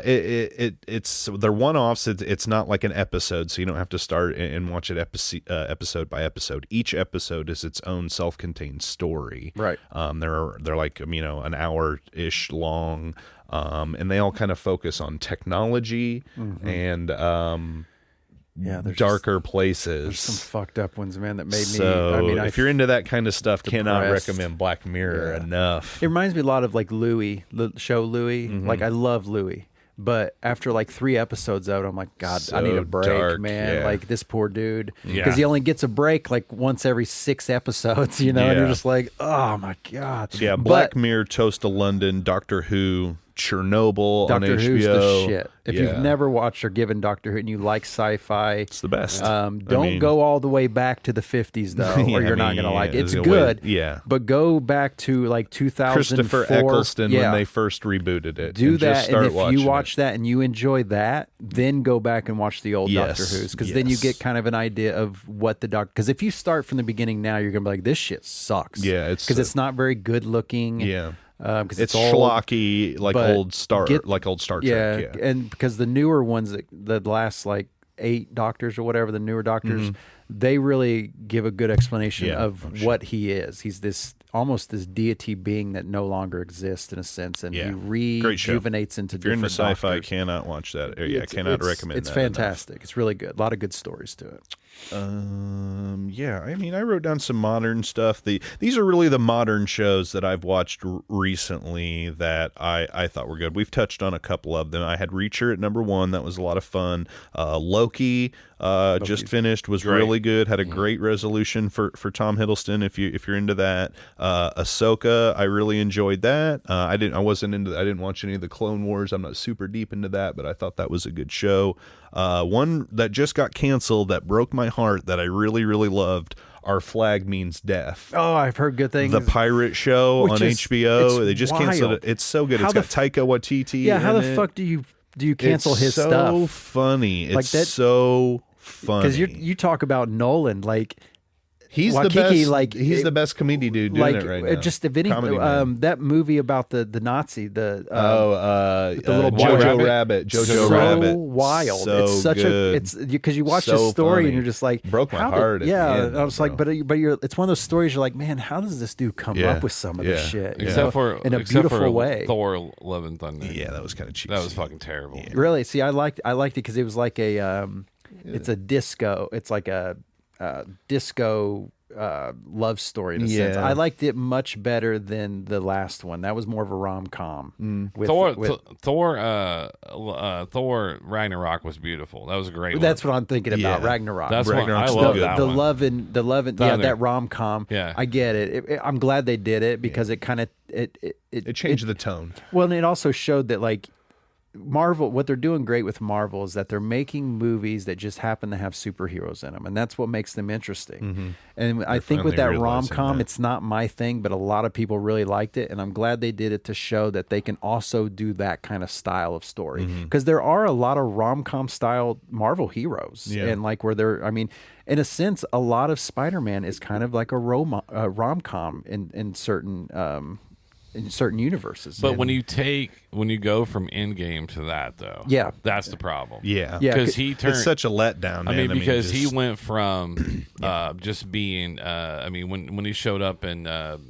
It's they're one-offs. It's not like an episode, so you don't have to start and watch it episode by episode. Each episode is its own self-contained story. Right. They're like an hour-ish long. And they all kind of focus on technology and there's darker places. There's some fucked up ones, man, that made me. So I mean, if you're into that kind of stuff, cannot depressed. recommend Black Mirror enough. It reminds me a lot of like Louis, the show Louis. Like I love Louis, but after like 3 episodes out, I'm like, God, I need a break, dark, man. yeah. Like this poor dude, Yeah. because he only gets a break like once every 6 episodes, and you're Yeah. just like, oh my God. So yeah, But Black Mirror, Toast to London, Doctor Who, Chernobyl on Doctor HBO. Who's the shit. If Yeah. you've never watched or given Doctor Who and you like sci-fi, It's the best. don't go all the way back to the 50s though, Yeah, or you're I not mean, gonna like it. yeah, It's there's a way- good, yeah. but go back to like 2004. Christopher Eccleston yeah. when they first rebooted it. Do and that, just start and if watching you watch it. that and you enjoy that, then go back and watch the old Yes, Doctor Who's, because then you yes. get kind of an idea of what the Doctor. Because if you start from the beginning now, you're gonna be like, this shit sucks. Yeah, it's because it's not very good looking. Yeah. Because It's old. schlocky, like but old Star Trek. Yeah, Yeah. and because the newer ones, the last like 8 Doctors or whatever, the newer Doctors, they really give a good explanation Yeah, of what he is. He's this almost this deity being that no longer exists in a sense, and Yeah. he Great show. rejuvenates into If you're into different sci-fi, Doctors. cannot watch that. I It's- cannot it's- recommend It's that enough. fantastic. It's really good. A lot of good stories to it. Yeah, I mean, I wrote down some modern stuff. These are really the modern shows that I've watched recently that I thought were good. We've touched on a couple of them. I had Reacher at number 1. That was a lot of fun. Loki just finished, was really good. Had a great resolution for Tom Hiddleston if you're into that. Ahsoka, I really enjoyed that. I didn't watch any of the Clone Wars. I'm not super deep into that, but I thought that was a good show. One that just got canceled that broke my heart that I really, really loved, Our Flag Means Death. Oh, I've heard good things. The pirate show Which on is- HBO. it's They just canceled wild. it. It's so good. How It's the got Taika Waititi. Yeah, how in the it. fuck do you cancel It's his so stuff? funny. It's Like that- so funny. Because you talk about Nolan, like he's the Waikiki, best. like, he's the best comedy dude doing like it right now. just if any Comedy man. that movie about the Nazi, the Jojo little boy. Rabbit. Jojo so Rabbit. wild. So it's such good. a it's because you watch So this story funny. and you're just like Broke my how heart at the yeah, end, I was bro. like, but you're it's one of those stories you're like, man, how does this dude come Yeah, up with some of this yeah, shit? You yeah. know, Except for in a except beautiful for way. Thor: Love and Thunder. Yeah, that was kind of cheap. That was fucking terrible. Really? See, I liked it because it was like a it's a disco. It's like a disco love story in a sense. Yeah. I liked it much better than the last one. That was more of a rom-com. Thor Ragnarok was beautiful. That was a great. That's one. what I'm thinking about. Yeah. Ragnarok. That's what I Ragnarok's love. good. That the one. love and yeah, Thunder. that rom-com. Yeah. I get it. I'm glad they did it because it kind of It changed the tone. well, and it also showed that like Marvel, what they're doing great with Marvel is that they're making movies that just happen to have superheroes in them, and that's what makes them interesting. And I think with that rom-com, it's not my thing, but a lot of people really liked it, and I'm glad they did it to show that they can also do that kind of style of story. Because there are a lot of rom-com style Marvel heroes, and like where they're, I mean, in a sense, a lot of Spider-Man is kind of like a rom-com in certain universes. But when you go from Endgame to that, though, that's the problem. Because he turned. It's such a letdown. Man. I mean, because he went from just being. I mean, when he showed up in, when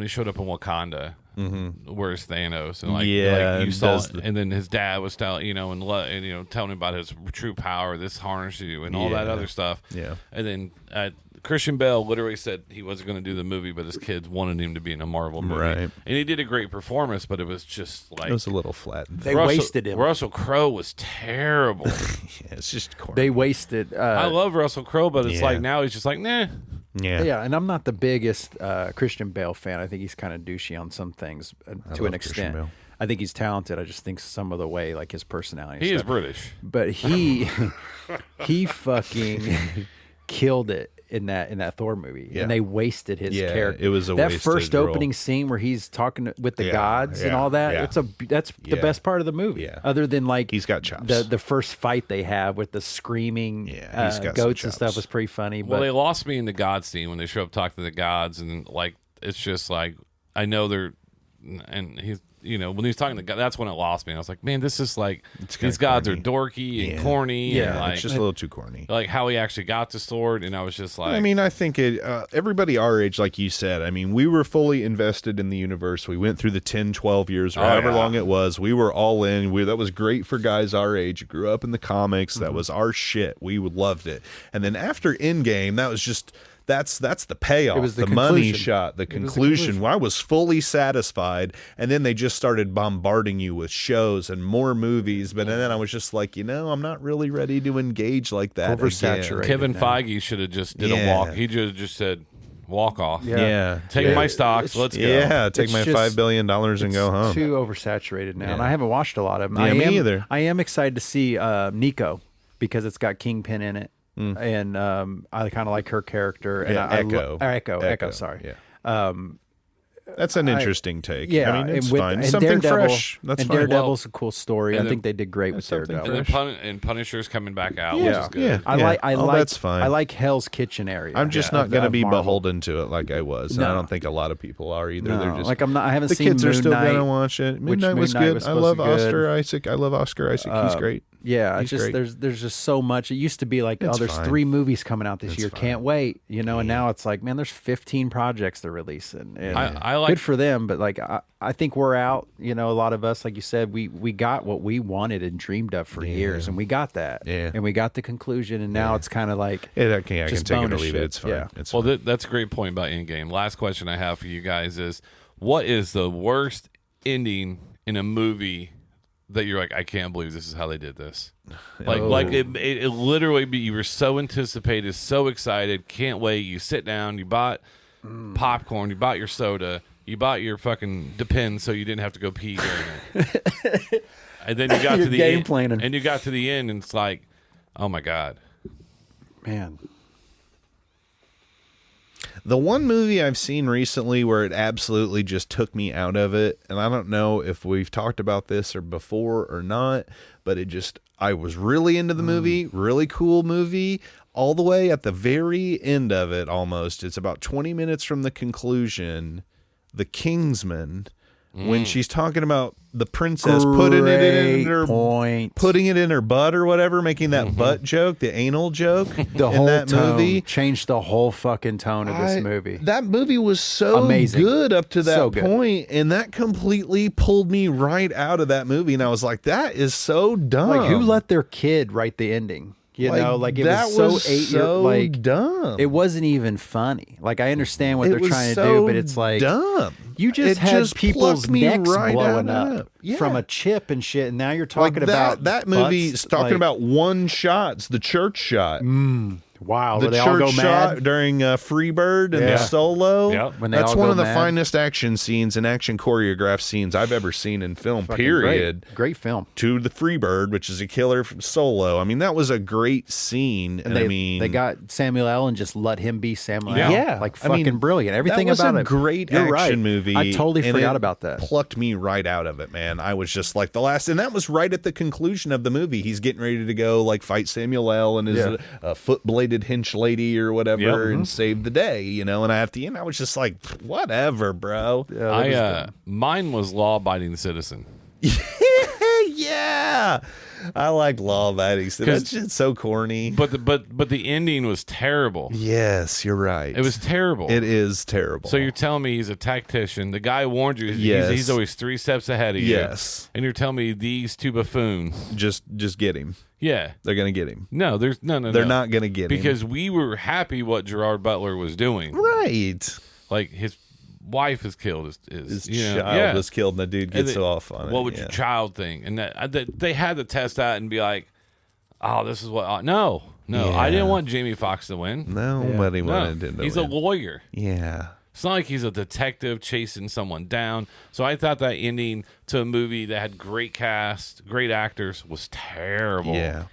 he showed up in Wakanda. Where's Thanos? And like you saw, and then his dad was telling, telling him about his true power. This harnesses you and all that other stuff. And then Christian Bale literally said he wasn't going to do the movie, but his kids wanted him to be in a Marvel movie. Right. And he did a great performance, but it was just like... It was a little flat. They wasted him. Russell Crowe was terrible. It's just corny. They wasted... I love Russell Crowe, but it's like now he's just like, nah. Yeah, and I'm not the biggest Christian Bale fan. I think he's kind of douchey on some things to an extent. I think he's talented. I just think some of the way, like his personality. He is British, but he fucking killed it in that Thor movie, and they wasted his character. It was that first opening scene where he's talking with the gods and all that. That's the best part of the movie. Other than like he's got chops. The first fight they have with the screaming goats and stuff was pretty funny. Well, they lost me in the god scene when they show up talking to the gods, and like it's just like I know they're and he's. When he's talking to God, that's when it lost me. I was like, man, this is like these gods are dorky and corny. Yeah, and like, it's just a little too corny. Like how he actually got the sword, and I was just like, I mean, I think everybody our age, like you said, I mean, we were fully invested in the universe. We went through the 10, 12 years, or however long it was. We were all in. That was great for guys our age. Grew up in the comics. That was our shit. We loved it. And then after Endgame, that was just... That's the payoff. It was the money shot, the conclusion. I was fully satisfied, and then they just started bombarding you with shows and more movies. But then I was just like, I'm not really ready to engage like that. Oversaturated. Kevin Feige should have just did a walk. He just said, walk off. Take my stocks. Let's go. Yeah, take my $5 billion and go home. Too oversaturated now, and I haven't watched a lot of them. Me either. I am excited to see Nico because it's got Kingpin in it. And I kind of like her character. And Echo. Sorry. Yeah. That's an interesting take. Yeah, I mean, it's fine. Something fresh. That's fine. Daredevil's a cool story. I think they did great with Daredevil. And Punisher's coming back out, which is good. Yeah. I like. That's fine. I like Hell's Kitchen area. I'm just not going to be beholden to it like I was. No. I don't think a lot of people are either. No. They're just like I'm not. I haven't the seen. Kids Moon are still going to watch it. Midnight was good. I love Oscar Isaac. I love Oscar Isaac. He's great. Yeah, it's just there's just so much. It used to be like, there's 3 movies coming out this year. Fine. Can't wait, and now it's like, man, there's 15 projects they're releasing. And I like, good for them, but like I think we're out. A lot of us, like you said, we got what we wanted and dreamed of for years, and we got that. Yeah, and we got the conclusion, and now it's kind of like I can take it or leave it. It's fine. Yeah. It's fine. That's a great point about Endgame. Last question I have for you guys is, what is the worst ending in a movie that you're like, I can't believe this is how they did this? Like it literally you were so anticipated, so excited, can't wait. You sit down, you bought popcorn, you bought your soda, you bought your fucking Depends so you didn't have to go pee during it. And then you got to the end, and you got to the end, and it's like, oh my God, man. The one movie I've seen recently where it absolutely just took me out of it, and I don't know if we've talked about this or before or not, but I was really into the movie, really cool movie, all the way at the very end of it almost. It's about 20 minutes from the conclusion, The Kingsman, when she's talking about the princess putting it in her butt or whatever, making that butt joke, the anal joke. The whole movie changed the whole fucking tone of this movie. That movie was so amazing, good up to that point, and that completely pulled me right out of that movie. And I was like, that is so dumb. Like, who let their kid write the ending? It was so dumb. It wasn't even funny. Like, I understand what they're trying to do, but it's like dumb. You just had people's necks blowing up from a chip and shit, and now you're talking about that movie. Talking about one shots, the church shot. Wow, The where they all go church shot mad. during Freebird and Yeah. the solo. Yep. When they That's all one go of the mad. finest action scenes and action choreographed scenes I've ever seen in film, Fucking period. Great film. To the Freebird, which is a killer from Solo. I mean, that was a great scene. And They got Samuel L. and just let him be Samuel L. Yeah. Like I mean, fucking brilliant. Everything that was about a it. great You're action right. movie. I totally and forgot it about that. Plucked me right out of it, man. I was just like and that was right at the conclusion of the movie. He's getting ready to go like fight Samuel L. and his foot-bladed hench lady or whatever Yep. and save the day, you know. And at the end, I was just like, whatever, bro. Mine was Law-Abiding Citizen. Yeah, I like law-abiding. That's just so corny. But the ending was terrible. Yes, you're right. It was terrible. It is terrible. So you're telling me he's a tactician. The guy warned you. Yes. He's always 3 steps ahead of you. Yes. And you're telling me these two buffoons. just get him. Yeah. They're gonna get him. No, there's no. They're not gonna get him because we were happy what Gerard Butler was doing. right. Like his wife is killed. His you know, child yeah. was killed, and the dude And gets off on it. What would your child think? And that they had to test that and be like, "Oh, this is what." No, I didn't want Jamie Foxx to win. Nobody No, wanted him to he's win. a lawyer. Yeah. It's not like he's a detective chasing someone down. So I thought that ending to a movie that had great cast, great actors was terrible. Yeah.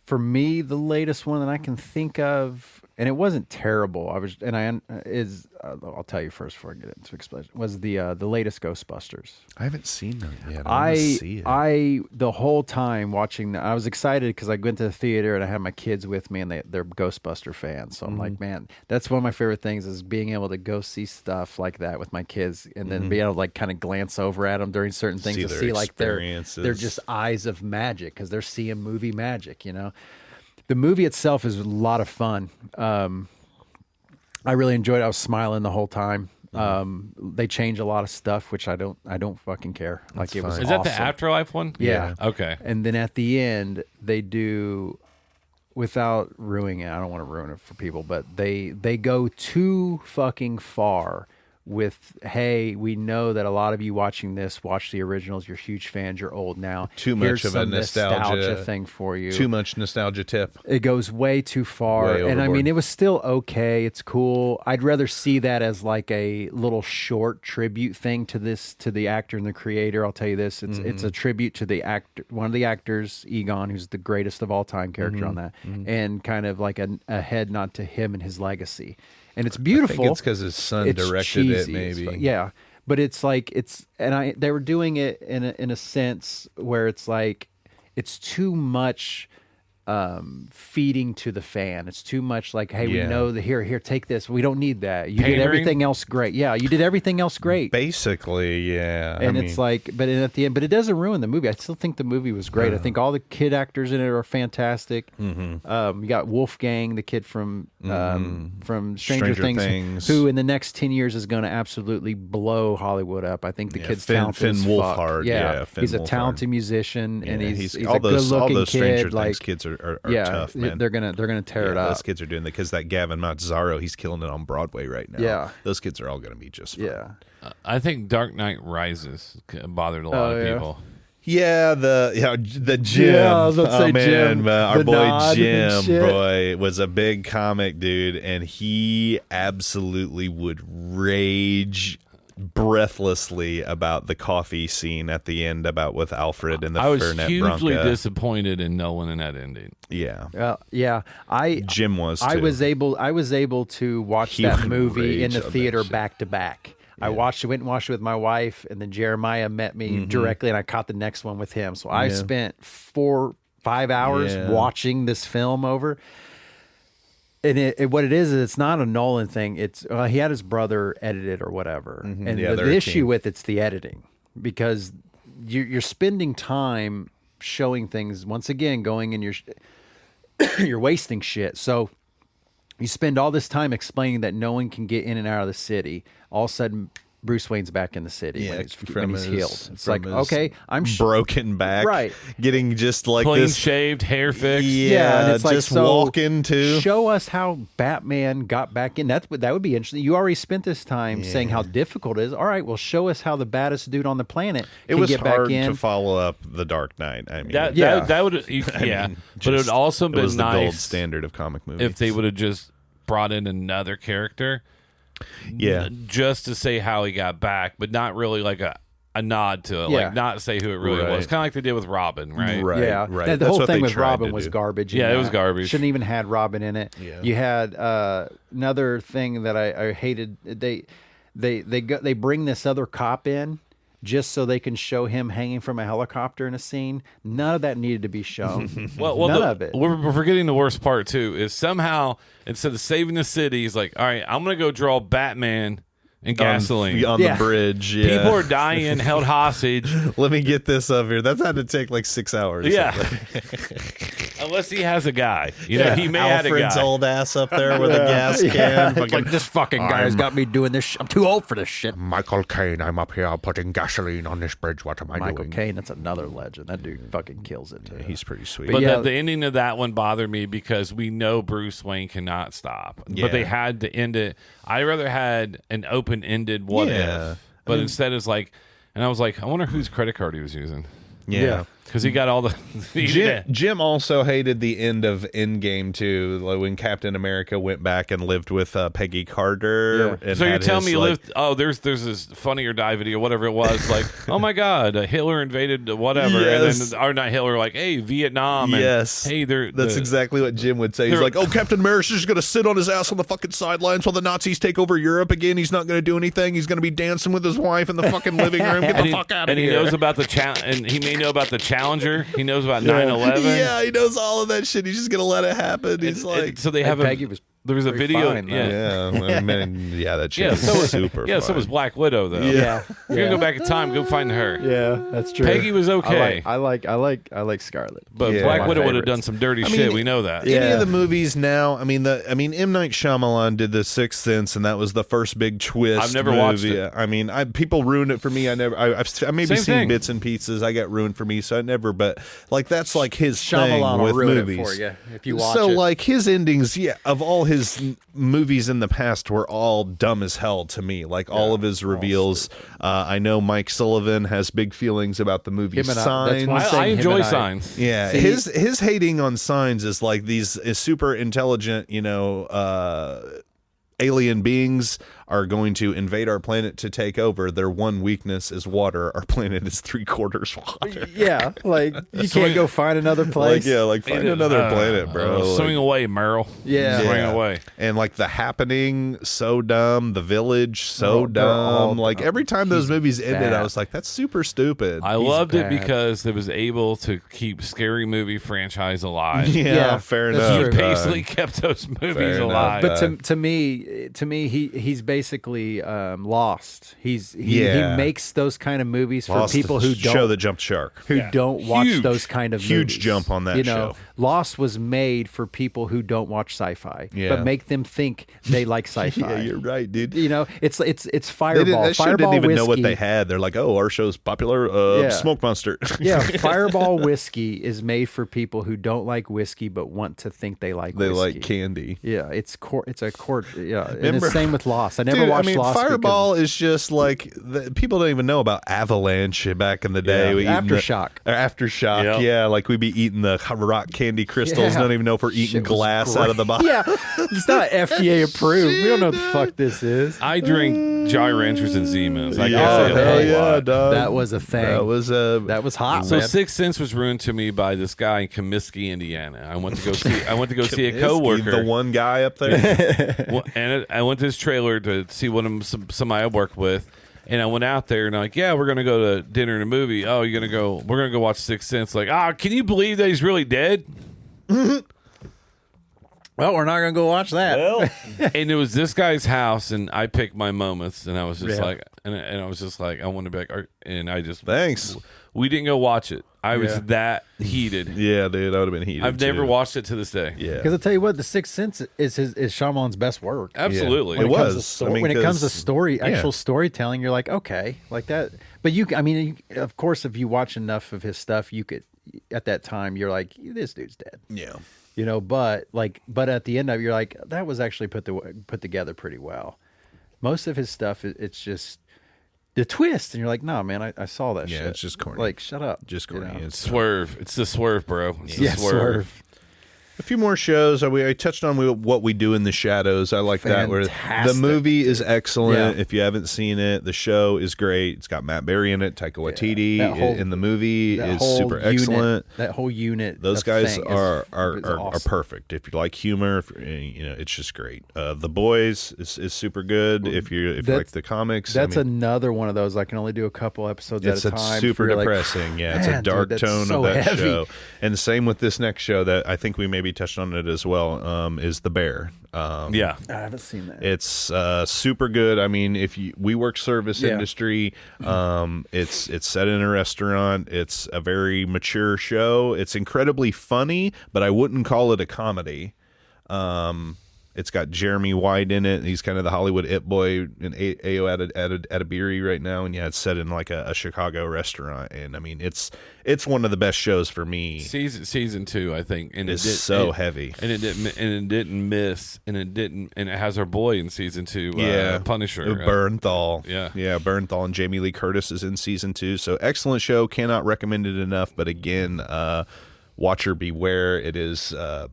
For me, the latest one that I can think of, and it wasn't terrible. I'll tell you first before I get into explanation. Was the latest Ghostbusters? I haven't seen that yet. I want to see it. The whole time watching that, I was excited because I went to the theater and I had my kids with me and they're Ghostbuster fans. So I'm like, man, that's one of my favorite things is being able to go see stuff like that with my kids and then be able to like kind of glance over at them during certain things to their see like they're experiences. just eyes of magic because they're seeing movie magic, you know. The movie itself is a lot of fun. I really enjoyed it. I was smiling the whole time. They change a lot of stuff, which I don't fucking care. Like it was Is that the awesome. Afterlife one? Yeah. Okay. And then at the end, they do, without ruining it, I don't want to ruin it for people, but they go too fucking far with, hey, we know that a lot of you watching this watch the originals. You're huge fans. You're old now. Too much Here's of a some nostalgia thing for you. Too much nostalgia tip. It goes way too far. Way And I overboard. mean, it was still okay. It's cool. I'd rather see that as like a little short tribute thing to the actor and the creator. I'll tell you this. It's a tribute to the actor, one of the actors, Egon, who's the greatest of all time character on that. And kind of like a head nod to him and his legacy. And it's beautiful. I think it's because his son It's directed it, cheesy as maybe. fuck. Yeah. But it's like they were doing it in a sense where it's like it's too much feeding to the fan. It's too much like, hey, we know that here, take this. We don't need that. You did Pandering? everything else great. Yeah, you did everything else great. Basically, yeah. And it's like, but at the end, but it doesn't ruin the movie. I still think the movie was great. I think all the kid actors in it are fantastic. You got Wolfgang, the kid from Stranger Things, who in the next 10 years is going to absolutely blow Hollywood up. I think the kid's talented Finn as fuck. Wolfhard. Yeah, Finn he's a Wolfhard. talented musician, and he's all a good-looking all those Stranger kid. Things Like, kids are yeah, tough, man. they're gonna tear it up. Those kids are doing that because that Gavin Mazzaro, he's killing it on Broadway right now. Yeah. Those kids are all going to be just fine. Yeah. I think Dark Knight Rises bothered a lot of people. Yeah, the Jim. Yeah, I was about to say man, Jim. our The boy nod and Jim, shit. boy, was a big comic dude, and he absolutely would rage breathlessly about the coffee scene at the end, about with Alfred and the I was Fernet hugely Branca. disappointed in Nolan in that ending. Yeah, Yeah. Jim was. Too. I was able to watch He that would movie in rage the on that theater shit. back to back. I went and watched it with my wife, and then Jeremiah met me directly, and I caught the next one with him. So I spent 4-5 hours watching this film over. And what it is it's not a Nolan thing. It's he had his brother edit it or whatever. And Yeah, the they're a issue team. with it's the editing, because you're spending time showing things. Once again, going in you're wasting shit. So you spend all this time explaining that no one can get in and out of the city. All of a sudden, Bruce Wayne's back in the city Yeah, when he's healed. It's from like, his okay, I'm broken back, Right. Getting just like Clean this, shaved, hair fixed. yeah, and it's like, just so walking too. show us how Batman got back in. That would be interesting. You already spent this time saying how difficult it is. All right, well, show us how the baddest dude on the planet It can was get hard back in. to follow up The Dark Knight. I mean, That would but it would also it been was the gold nice standard of comic movies. if they would have just brought in another character. Yeah. Just to say how he got back, but not really like a nod to it. Yeah. Like not say who it really Right. was. Kind of like they did with Robin, right? Right. Yeah, right. The That's whole what thing they with tried Robin to was do. garbage. Yeah, in it was that. garbage. Shouldn't even had Robin in it. Yeah. You had another thing that I hated. They bring this other cop in just so they can show him hanging from a helicopter in a scene. None of that needed to be shown. Well, None of it. We're forgetting the worst part too. Is somehow instead of saving the city, he's like, all right, I'm gonna go draw Batman and gasoline. on Yeah. the bridge. Yeah. People are dying, held hostage. Let me get this up here. That's had to take like 6 hours. Yeah. Unless he has a guy. You know, he may have a Alfred's guy. old ass up there with a gas can. It's like, this fucking guy's got me doing this. I'm too old for this shit. Michael Caine, I'm up here putting gasoline on this bridge. What am I Michael doing? Caine, that's another legend. That dude fucking kills it. Too. He's pretty sweet. But yeah. the ending of that one bothered me because we know Bruce Wayne cannot stop. Yeah. But they had to end it. I rather had an open-ended what Yeah. if. But instead it's like, and I was like, I wonder whose credit card he was using. yeah. Because he got all the... Jim also hated the end of Endgame too, like when Captain America went back and lived with Peggy Carter. Yeah. And So you're had telling his, me you like, lived? Oh, there's this Funny or Die video, whatever it was. Like, oh my God, Hitler invaded whatever, Yes. and then or not Hitler, like, hey, Vietnam. And, Yes. hey, That's exactly what Jim would say. He's they're- like, "Oh, Captain America's just gonna sit on his ass on the fucking sidelines while the Nazis take over Europe again. He's not gonna do anything. He's gonna be dancing with his wife in the fucking living room. Get the fuck out of and here." he knows about the and he may know about the Challenger. He knows about 9/11. Yeah, he knows all of that shit. He's just gonna let it happen. He's And like, so they Hey, have Peggy was there was a pretty video. fine, though. yeah, I mean, yeah, that shit Yeah, is so was super. yeah, so fun. was Black Widow though. Yeah. If you're gonna go back in time, go find her. Yeah, that's true. Peggy was okay. I like Scarlet. But Yeah. Black My Widow would have favorites. done some dirty I shit. mean, We know that. Any Yeah. of the movies now, I mean, M. Night Shyamalan did The Sixth Sense, and that was the first big twist. I've never watched movie. it. I mean, people ruined it for me. I've maybe Same seen thing. bits and pieces. I got ruined for me, so I never. But like that's like his Shyamalan thing will with ruin movies. it for you if you watch So it. like his endings, yeah, of all his movies in the past were all dumb as hell to me. Like all of his reveals. I know Mike Sullivan has big feelings about the movie Him and I- Signs. that's one thing I him enjoy and I- Signs. Yeah, See- his hating on Signs is like these super intelligent, alien beings are going to invade our planet to take over. Their one weakness is water. Our planet is 3/4 water. Yeah, like you can't go find another place. Find another planet, bro. Swing Like, away, Merrill. Yeah. Swing yeah. away. And like The Happening, so dumb. The Village, so Oh, they're all dumb. Like dumb. every time those movies ended, bad. I was like, that's super stupid. I loved it bad. because it was able to keep scary movie franchise alive. yeah, fair that's enough. true. Basically kept those movies Fair enough. alive. But to me, he's basically lost. He Yeah. makes those kind of movies for Lost, people the who show don't that jumped shark. don't watch Huge. those kind of Huge movies. jump on that show. Lost was made for people who don't watch sci-fi, Yeah. but make them think they like sci-fi. Yeah, you're right, dude. It's They Fireball. didn't, that show Fireball didn't even know what whiskey. they had. They're like, oh, our show's popular. Yeah. Smoke Monster. Yeah, Fireball whiskey is made for people who don't like whiskey but want to think they like they whiskey. like candy. Yeah, it's a court. Yeah, and Remember- the same with Lost. I never Dude, watched I mean, Lost. Fireball is just like people don't even know about Avalanche back in the day. Yeah, We eating Aftershock. Aftershock. Yep. Yeah, like we'd be eating the rock candy crystals. Yeah. Don't even know if we're eating Shit was glass out of the bottle. Yeah, it's not FDA approved. We don't know what the fuck this is. I drink Jolly Ranchers and Zimas. I Yeah, can say a hell whole yeah, lot. dog. That was a thing. That was hot. So man. Sixth Sense was ruined to me by this guy in Comiskey, Indiana. I went to go see a coworker. the one guy up there. Well, and I went to his trailer to see somebody I work with, and I went out there and I'm like, yeah, we're gonna go to dinner and a movie. Oh, you're gonna go? We're gonna go watch Sixth Sense. Like, can you believe that he's really dead? Well, we're not gonna go watch that. Well, And it was this guy's house, and I picked my moments, and I was just Yeah. like, and I was just like, I want to be like, and I just thanks. We didn't go watch it. I was Yeah. that heated. Yeah, dude, I would have been heated. I've never too. watched it to this day. Yeah, Because I tell you what, The Sixth Sense is Shyamalan's best work. Absolutely. It When comes to was. sto- I mean, when it comes to 'cause- story, yeah. actual storytelling, you're like, okay, like that. But of course, if you watch enough of his stuff, you could, at that time, you're like, this dude's dead. Yeah. But at the end of it, you're like, that was actually put together pretty well. Most of his stuff, it's just the twist, and you're like, no, man, I saw that shit. Yeah, it's just corny. Like, shut up. Just corny. You know? It's Swerve. It's the swerve, bro. It's the Yeah, swerve. a few more shows. I touched on What We Do in the Shadows. I like that. Where the Fantastic, movie is excellent. Yeah. If you haven't seen it, the show is great. It's got Matt Berry in it. Taika Waititi That whole- in the movie That is whole super unit- excellent. That whole unit. Those of guys thing are is awesome. perfect. If you like humor, it's just great. The Boys is super good. If you like the comics, That's another one of those. I can only do a couple episodes it's at a time. super for you're like, depressing. Yeah, it's a "Man, dark dude, that's tone so of that heavy." show. And the same with this next show that I think we maybe touched on it as well. Is The Bear. Yeah. I haven't seen that. It's super good. I mean, we work service Yeah. industry. It's set in a restaurant. It's a very mature show. It's incredibly funny, but I wouldn't call it a comedy. It's got Jeremy White in it. He's kind of the Hollywood it boy in Ayo Adebiri right now, and yeah, it's set in like a Chicago restaurant. And I mean, it's one of the best shows for me. Season 2, I think, and It's heavy, and it didn't miss, and it has our boy in season 2, Punisher, Bernthal. Yeah. Bernthal, and Jamie Lee Curtis is in season 2. So excellent show. Cannot recommend it enough. But again, watcher beware. It is a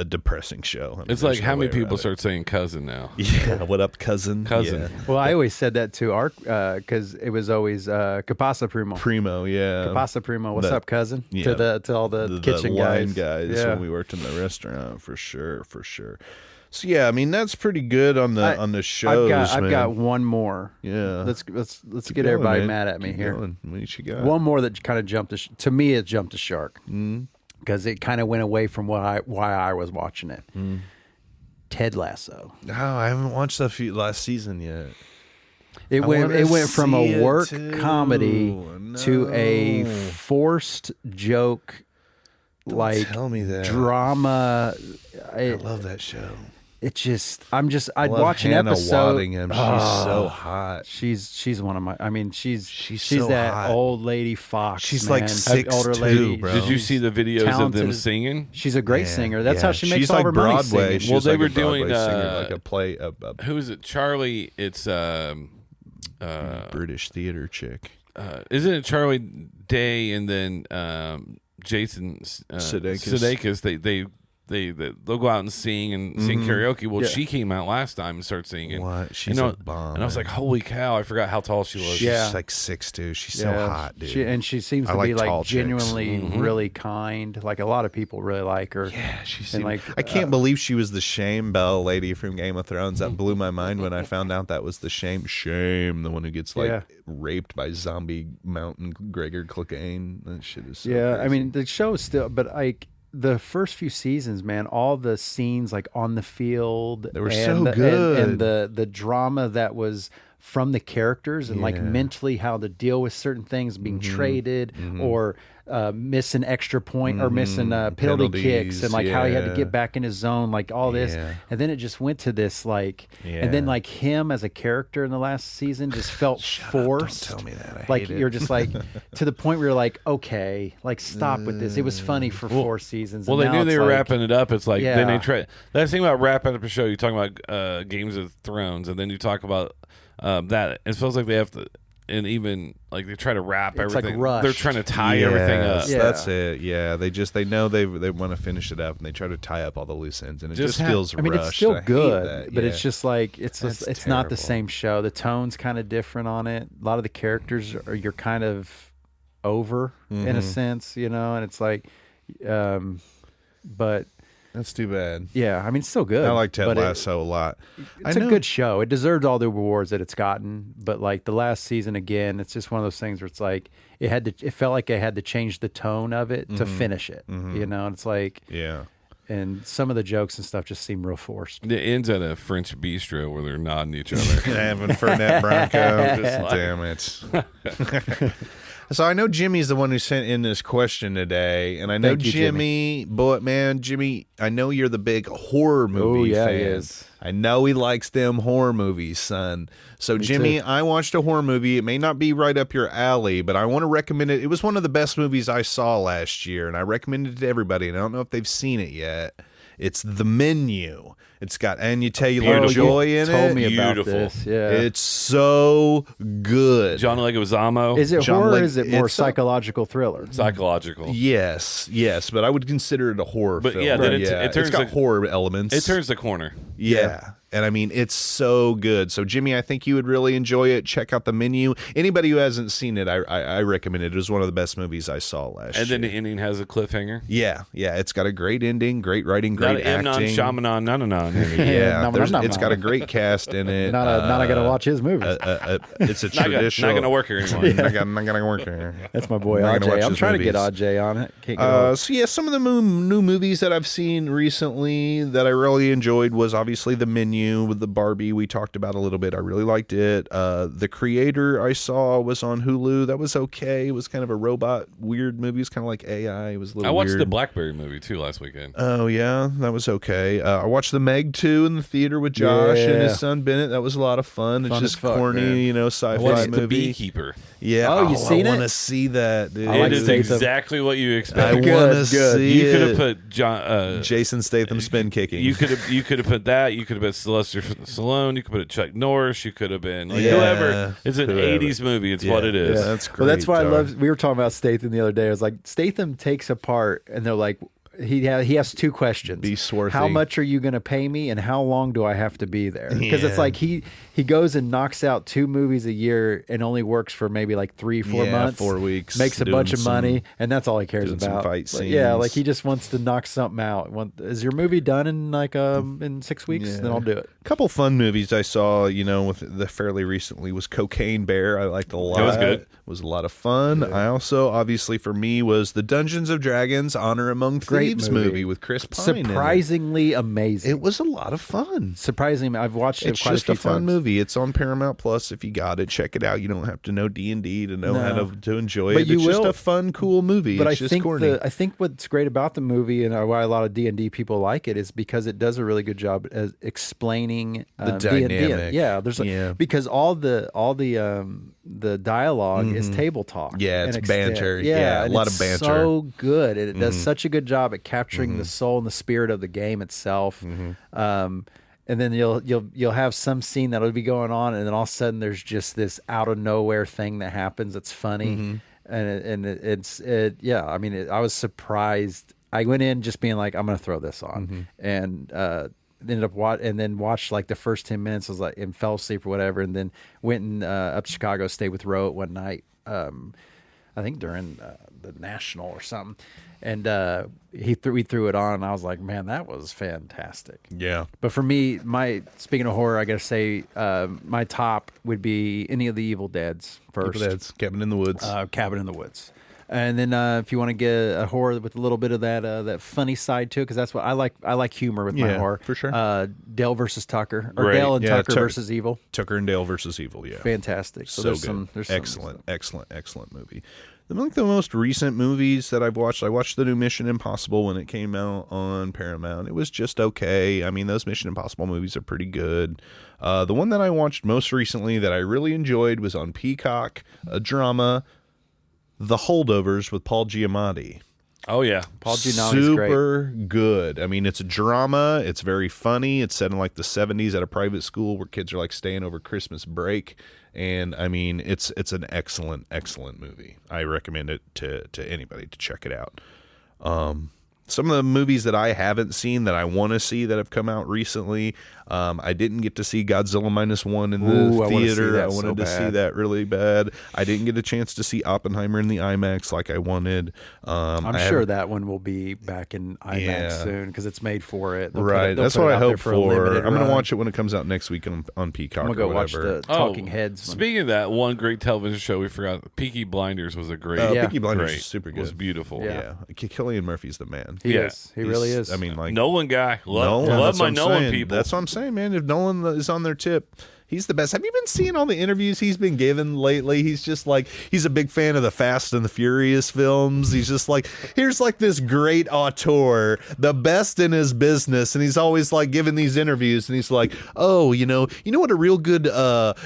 depressing show. I mean, It's like there's how no many way people around start saying cousin now? it. Yeah, what up, cousin? Cousin. Yeah. Well, I always said that to our because it was always Capasa Primo. Primo, yeah. Capasa Primo, what's The- up, cousin? yeah. To all the kitchen line guys. guys when we worked in the restaurant, for sure. So yeah, I mean that's pretty good on the shows. I've got one more. Yeah. Let's Keep get going, everybody man. mad at me Keep here. going. What you got? One more that kind of jumped to me. It jumped the shark because it kind of went away from why I was watching it. Ted Lasso. No, I haven't watched the last season yet. It I went wanna from see a it work too. comedy to a No. forced joke, like tell me that. drama. I love that show. It just I'd Love watch an Hannah episode. Waddingham. She's so hot. She's one of my. I mean, she's so that hot. old lady fox. She's man. like That 6'2", bro. Did you see the videos of talented them as- singing? She's a great Yeah, singer. That's yeah. how she makes She's all like her money Broadway. singing. She's Well, they like were a Broadway doing, singer, like a play, a Who is it? Charlie. It's British theater chick. isn't it Charlie Day and then Jason Sudeikis. They'll go out and sing and sing karaoke. Well, Yeah. she came out last time and started singing. What? She's and a bomb. And I was like, holy cow! I forgot how tall she was. She's Yeah. like 6'2". She's so hot, dude. She seems I to like be tall like chicks. genuinely really kind. Like a lot of people really like her. Yeah, she's and like I can't believe she was the Shame Bell lady from Game of Thrones. That blew my mind when I found out that was the Shame, the one who gets like Yeah. raped by zombie mountain Gregor Clegane. That shit is so yeah. I crazy. mean, the show is still, but like the first few seasons, man, all the scenes like on the field, They were and so good, and good. the drama that was from the characters and like Yeah. mentally how to deal with certain things, being traded or missing extra point or missing penalty kicks, and like how he had to yeah. get back in his zone, like all this, Yeah. and then it just went to this like, and then Yeah. like him as a character in the last season just felt forced. Don't tell me that. I Like hate it. you're just like to the point where you're like, okay, like stop with this. It was funny for 4 seasons. Well, and they now knew they it's were like- wrapping it up. It's like then they Yeah. try. That's the thing about wrapping up a show. You're talking about Games of Thrones, and then you talk about that. It feels like they have to, and even like they try to wrap It's, like, everything. rushed. They're trying to tie everything up. Yes, Yeah. That's it. Yeah, they know they want to finish it up, and they try to tie up all the loose ends, and it just feels I mean, rushed. it's still I hate good, that, but yeah. it's just like it's That's not the terrible. same show. The tone's kind of different on it. A lot of the characters you're kind of over Mm-hmm. in a sense, you know, and it's like, but That's too bad. yeah, I mean, it's still good. I like Ted but Lasso a lot. It's a good show. It deserved all the rewards that it's gotten, but like the last season again, it's just one of those things where it's like it felt like I had to change the tone of it to finish it. You know, and it's like Yeah. and some of the jokes and stuff just seem real forced. It ends at a French bistro where they're nodding each other. Having Fernet Branco. Damn it. So I know Jimmy's the one who sent in this question today, and I know Thank you, Jimmy, Jimmy, I know you're the big horror movie fan. He is. I know he likes them horror movies, son. So, Me Jimmy, too. I watched a horror movie. It may not be right up your alley, but I want to recommend it. It was one of the best movies I saw last year, and I recommend it to everybody, and I don't know if they've seen it yet. It's The Menu. It's got Anya Taylor-Joy in told it. me about Beautiful. this. Yeah. It's so good. John Leguizamo. Is it John horror or Leg- is it more it's a- psychological thriller? Psychological. Yes, but I would consider it a horror But film. yeah, then it it's turns got like- horror elements. It turns the corner. Yeah. And I mean, it's so good. So, Jimmy, I think you would really enjoy it. Check out The Menu. Anybody who hasn't seen it, I recommend it. It was one of the best movies I saw last year. And then the ending has a cliffhanger. Yeah. It's got a great ending, great writing, Not great an acting. Shamanon, Yeah, Nom, nom, nom, it's got nom. a great cast in it. Not gonna watch his movies. It's a traditional. Not gonna work here anymore. Not gonna work here. That's my boy Not gonna watch Aj. I'm his trying to get movies. Aj on it. Can't get on. So yeah, some of the new movies that I've seen recently that I really enjoyed was obviously The Menu with the Barbie we talked about a little bit. I really liked it. The Creator I saw was on Hulu. That was okay. It was kind of a robot weird movie. It was kind of like AI. It was a little I watched weird. the Blackberry movie too last weekend. Oh yeah, that was okay. I watched The Meg 2 in the theater with Josh and his Yeah. son Bennett. That was a lot of fun. It's Fun just as fuck, corny, man. sci-fi What's movie. the Beekeeper? Yeah. Oh, you seen I it? want to see that, dude. I like It is Statham. exactly what you I expect. want Good, to good. see You could have it. put John. Jason Statham spin kicking. You could have put that. You could have put Sylvester Stallone. You could put it Chuck Norris. You could have been like Yeah. whoever. It's an Whoever. '80s movie. It's Yeah. what it is. Yeah, that's great. Well, that's why I dog. love. We were talking about Statham the other day. I was like, Statham takes apart, and they're like, he has two questions: Be swarthy. how much are you going to pay me, and how long do I have to be there? Because it's Yeah. like he goes and knocks out 2 movies a year, and only works for maybe like 3-4 Yeah, months, 4 weeks, makes a doing bunch of some- money, and that's all he cares doing some about. fight Like, yeah, scenes. like he just wants to knock something out. Is your movie done in like in 6 weeks? Yeah. Then I'll do it. Couple fun movies I saw, with the fairly recently was Cocaine Bear. I liked a lot. was good. It was a lot of fun. I also, obviously for me, was the Dungeons of Dragons Honor Among Great Thieves movie. movie with Chris Pine. in it. Surprisingly amazing. It was a lot of fun. Surprisingly, I've watched it It's quite just a a few fun times. movie. It's on Paramount Plus. If you got it, check it out. You don't have to know D&D to know how No. to enjoy But it. you It's just will- a fun, cool movie. But It's I just think corny. I think what's great about the movie and why a lot of D&D people like it is because it does a really good job at explaining The D&D. dynamic. Yeah, because all the dialogue is table talk. Yeah, it's and banter. Yeah, a and lot it's of banter. So good, and it does such a good job at capturing the soul and the spirit of the game itself. And then you'll have some scene that'll be going on, and then all of a sudden there's just this out of nowhere thing that happens that's funny, I mean, I was surprised. I went in just being like, I'm going to throw this on, and ended up watched like the first 10 minutes. I was like, and fell asleep or whatever, and then went and up to Chicago, stayed with Ro one night. I think during the National or something, and we threw it on, and I was like, man, that was fantastic. yeah. But for me, speaking of horror, I gotta say, my top would be any of the Evil Deads first. That's Cabin in the Woods. Cabin in the Woods, and then if you want to get a horror with a little bit of that funny side to it, because that's what I like. I like humor with my Yeah, horror. for sure. Dale versus Tucker, or Great. Dale and Yeah, Tucker versus Evil. Tucker and Dale versus Evil, yeah. Fantastic. So, there's good. some Excellent movie. The most recent movies that I've watched, I watched the new Mission Impossible when it came out on Paramount. It was just okay. I mean, those Mission Impossible movies are pretty good. The one that I watched most recently that I really enjoyed was on Peacock, a drama, The Holdovers with Paul Giamatti. Oh yeah. Paul Giamatti's great. Super good. I mean, it's a drama. It's very funny. It's set in like the 70s at a private school where kids are like staying over Christmas break. And I mean, it's an excellent movie. I recommend it to anybody to check it out. Some of the movies that I haven't seen that I want to see that have come out recently, I didn't get to see Godzilla -1 in the Ooh, I wanna see theater. that I wanted so to see bad. that really bad. I didn't get a chance to see Oppenheimer in the IMAX like I wanted. I'm I sure have- that one will be back in IMAX Yeah. soon because it's made for it. Right, that's put what it I out there hope for. a for. limited I'm going to run. watch it when it comes out next week on Peacock. I'm gonna go or watch whatever. the Talking Heads. one. Speaking of that, one great television show we forgot, Peaky Blinders was a great. Oh, Yeah. Peaky Blinders great. is super good. Was beautiful. Yeah. Yeah, Cillian Murphy's the man. man. He is. He really is. I mean, like Nolan guy. Love that's my what I'm Nolan saying. people. That's what I'm saying, man. If Nolan is on their tip, he's the best. Have you been seeing all the interviews he's been given lately? He's just like, he's a big fan of the Fast and the Furious films. He's just like, here's like this great auteur, the best in his business. And he's always like giving these interviews and he's like, oh, you know what a real good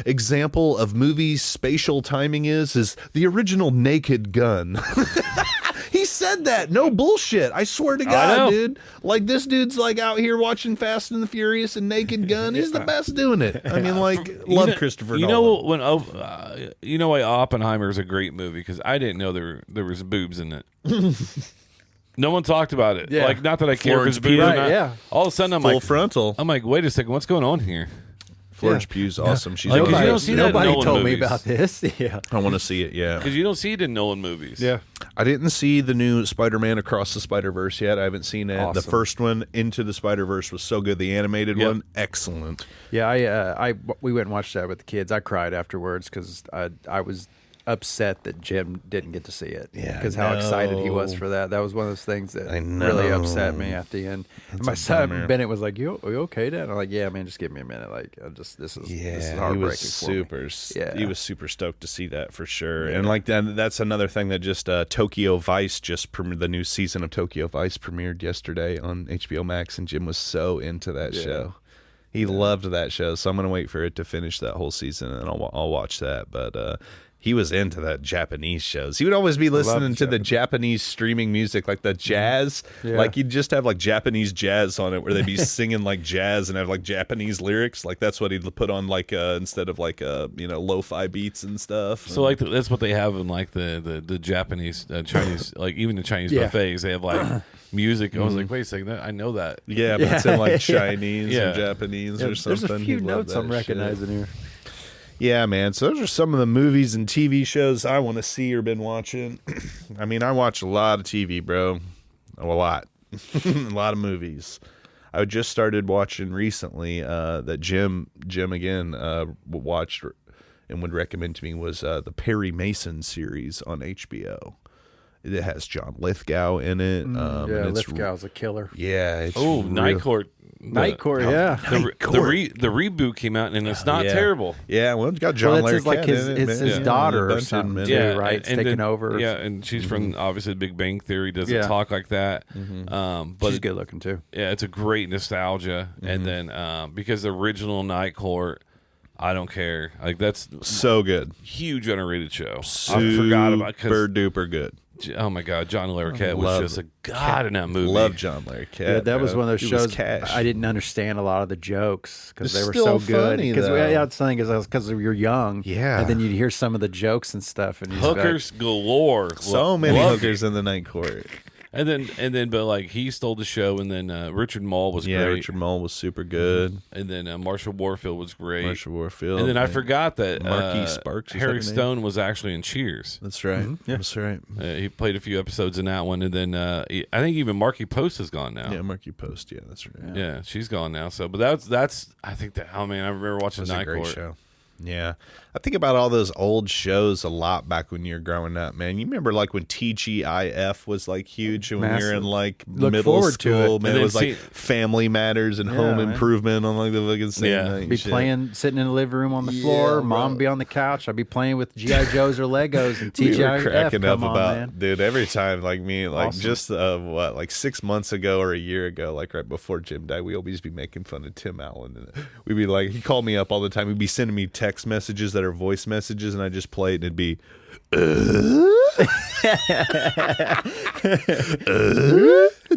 example of movie spatial timing is the original Naked Gun. He said that. No bullshit. I swear to God, dude. Like, this dude's like out here watching Fast and the Furious and Naked Gun. He's the best doing it. I mean, like, love Christopher Nolan. You know why Oppenheimer is a great movie? Because I didn't know there was boobs in it. No one talked about it. Yeah. Like, not that I care Florence if it's boobs or Pugh. not. Right, yeah. All of a sudden, Full frontal. I'm like, wait a second, what's going on here? Florence Pugh's awesome. She's Like, 'cause awesome. you don't see that in Nobody Nolan told me movies. about this. Yeah. I want to see it, yeah. Because you don't see it in Nolan movies. Yeah. I didn't see the new Spider-Man Across the Spider-Verse yet. I haven't seen it. The Awesome. first one, Into the Spider-Verse, was so good. The animated Yep. one, excellent. Yeah, we went and watched that with the kids. I cried afterwards because I was upset that Jim didn't get to see it. Yeah, because I how excited he was know. for that. That was one of those things that I really know. upset me at the end. And my a son bummer. Bennett was like, "You okay, Dad?" I'm like, "Yeah, man, just give me a minute. Like, this is He heartbreaking was for me." super. Yeah. He was super stoked to see that for sure. And like that's another thing that just Tokyo Vice just premiered. The new season of Tokyo Vice premiered yesterday on HBO Max, and Jim was so into that show. He loved that show, so I'm gonna wait for it to finish that whole season, and I'll watch that. But he was into that Japanese shows. He would always be listening to the Japanese streaming music, like the jazz. Yeah. Like he'd just have like Japanese jazz on it, where they'd be singing like jazz and have like Japanese lyrics. Like that's what he'd put on, like instead of like lo-fi beats and stuff. So like that's what they have in like the Japanese Chinese, like even the Chinese buffets, they have like music. I was like, wait a second, I know that. Yeah, but it's in like Chinese Yeah. or Japanese or There's something. a few He'd love notes I'm that shit. recognizing here. Yeah, man. So those are some of the movies and TV shows I want to see or been watching. I mean, I watch a lot of TV, bro. A lot. A lot of movies. I just started watching recently that Jim again watched and would recommend to me was the Perry Mason series on HBO. It has John Lithgow in it. Yeah, and it's, Lithgow's a killer. yeah. It's Oh, Night real- Court. Night Court, yeah. The reboot came out and it's not Yeah. terrible. Yeah, well, it's got John Well, Larroquette it's like his, in it, it's man. his Yeah, daughter a or bunch of something, them, too, man. right? It's and taken then- over. Yeah, and she's from obviously Big Bang Theory. Doesn't Yeah. talk like that. Mm-hmm. But She's good looking, too. yeah, it's a great nostalgia. And then because the original Night Court, I don't care. Like that's So good. huge underrated show. I forgot about Super because duper good. oh my god, John Larroquette was Love just a god in that movie. Love John Larroquette. Yeah, that was bro. one of those He was shows cash. I didn't understand a lot of the jokes because It's they were still so good. funny, Because though. yeah, it's something because you're young. Yeah. and then you'd hear some of the jokes and stuff, and you'd just be like, Hookers galore. So many Loved hookers in the Night Court. And then, but like he stole the show, and then Richard Mall was Yeah, great, Richard Mole was super good. and then Marshall Warfield was great, Marshall Warfield. and then I man. forgot that Marquis Sparks, is that Harry her name? Stone was actually in Cheers. That's right. Yeah. That's right. He played a few episodes in that one, and then I think even Marky Post is gone now. Yeah, Marquis Post. Yeah, that's right. Yeah, she's gone now. So, but that's I think that. Oh man, I remember watching That's a Night great Court. show. Yeah. I think about all those old shows a lot back when you were growing up, man. You remember like when TGIF was like huge and when we were in Massive. like Look middle forward to school, it. man. And It then was like see- Family Matters and Home man. Improvement on like the fucking same Yeah. night. and be shit. playing, sitting in the living room on the Yeah, floor. Mom bro. be on the couch. I'd be playing with GI Joes or Legos, and We were TGIF cracking up come on, about, man. dude, every time, like me, like Awesome. just like 6 months ago or a year ago, like right before Jim died, we always be making fun of Tim Allen. And we'd be like, he called me up all the time. He'd be sending me text messages that are voice messages, and I just play it, and it'd be,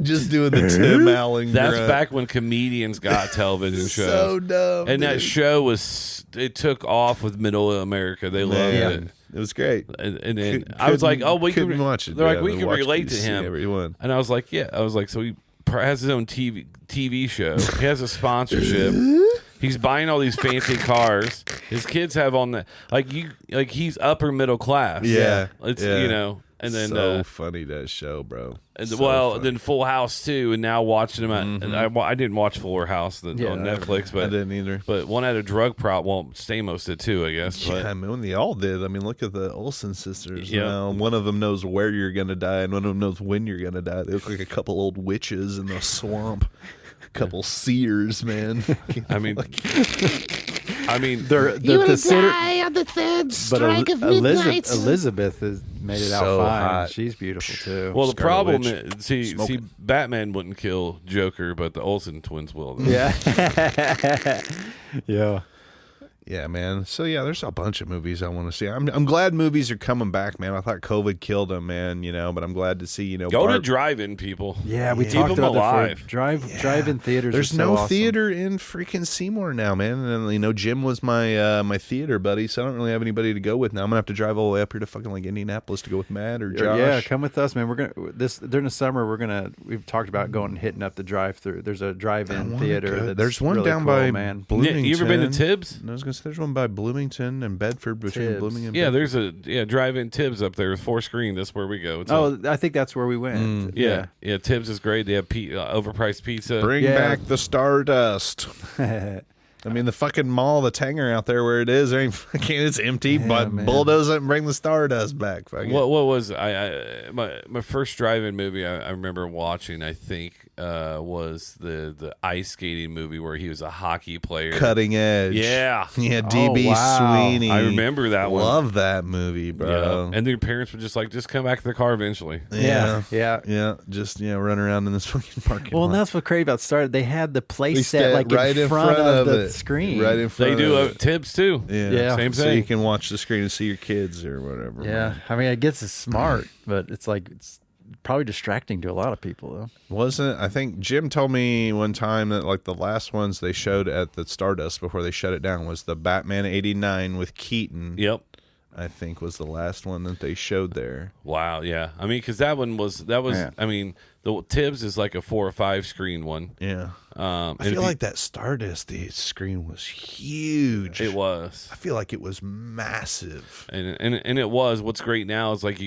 just doing the Tim Allen. That's grunt. back when comedians got television shows. So dumb, and that dude. show it took off with Middle America. They loved Man, it. it was great. And then Couldn't- I was like, oh, we couldn't can watch it. They're like, yeah, we can watch relate to BBC, him. Everyone. And I was like, yeah. I was like, so he has his own TV show. He has a sponsorship. He's buying all these fancy cars. His kids have on the like he's upper middle class. Yeah, It's yeah. you know. and then so funny, that show, bro. and So funny. then Full House too, and now watching them. I didn't watch Fuller House on Netflix, but I didn't either. But one had a drug problem. Well, Stamos did too, I guess. Yeah, But I mean, they all did. I mean, look at the Olsen sisters. Yeah. You know, one of them knows where you're going to die, and one of them knows when you're going to die. They look like a couple old witches in the swamp. A couple seers, man. I mean, They're considered. on the third But strike of midnight. Elizabeth has made it out So fine. hot. She's beautiful too. well, the Scarlet problem Witch. is, see, Smoking. Batman wouldn't kill Joker, but the Olsen twins will. yeah, yeah. Yeah, man. So yeah, there's a bunch of movies I want to see. I'm glad movies are coming back, man. I thought COVID killed them, man. You know, but I'm glad to see. You know, Go to Barb- drive-in, people. Yeah, we Keep talked them about alive. that for drive-in theaters. There's are so no awesome. theater in freaking Seymour now, man. And you know, Jim was my my theater buddy, so I don't really have anybody to go with now. I'm gonna have to drive all the way up here to fucking like Indianapolis to go with Matt or Josh. Yeah, come with us, man. We're gonna during the summer. We've talked about going and hitting up the drive-through. There's a drive-in theater. That's There's one really down cool, by man. Yeah, Bloomington. you ever been to Tibbs? I was gonna say there's one by Bloomington and Bedford, between Tibbs. Bloomington. And Yeah, Bedford. there's a drive-in Tibbs up there with 4 screen. That's where we go. It's Oh, I think that's where we went. yeah. Tibbs is great. They have overpriced pizza. Bring Yeah. back the Stardust. I mean, the fucking mall, the Tanger out there where it is, there ain't fucking, it's empty, but man. bulldoze it and bring the Stardust back. Fuck it. What was my first drive-in movie I remember watching, I think, was the ice skating movie where he was a hockey player. Cutting Edge. Yeah. Yeah, DB wow. Sweeney. I remember that one. Love that movie, bro. Yeah. And their parents were just like, just come back to the car eventually. Yeah. Yeah. Yeah, just run around in this fucking parking Well, lot. and that's what great about Star. They had the play They set stand like right in front of the it. screen. Right in front They do of it. Tibbs too. Yeah. Same So thing. you can watch the screen and see your kids or whatever. Yeah, I mean, I guess it's smart, but it's probably distracting to a lot of people, though. Wasn't I think Jim told me one time that like the last ones they showed at the Stardust before they shut it down was the Batman '89 with Keaton. Yep. I think was the last one that they showed there. Wow. Yeah. I mean, because that was. Yeah. I mean, the Tibbs is like a 4 or 5 screen one. Yeah. I I feel like that Stardust, the screen was huge. it was. I feel like it was massive. And it was. What's great now is like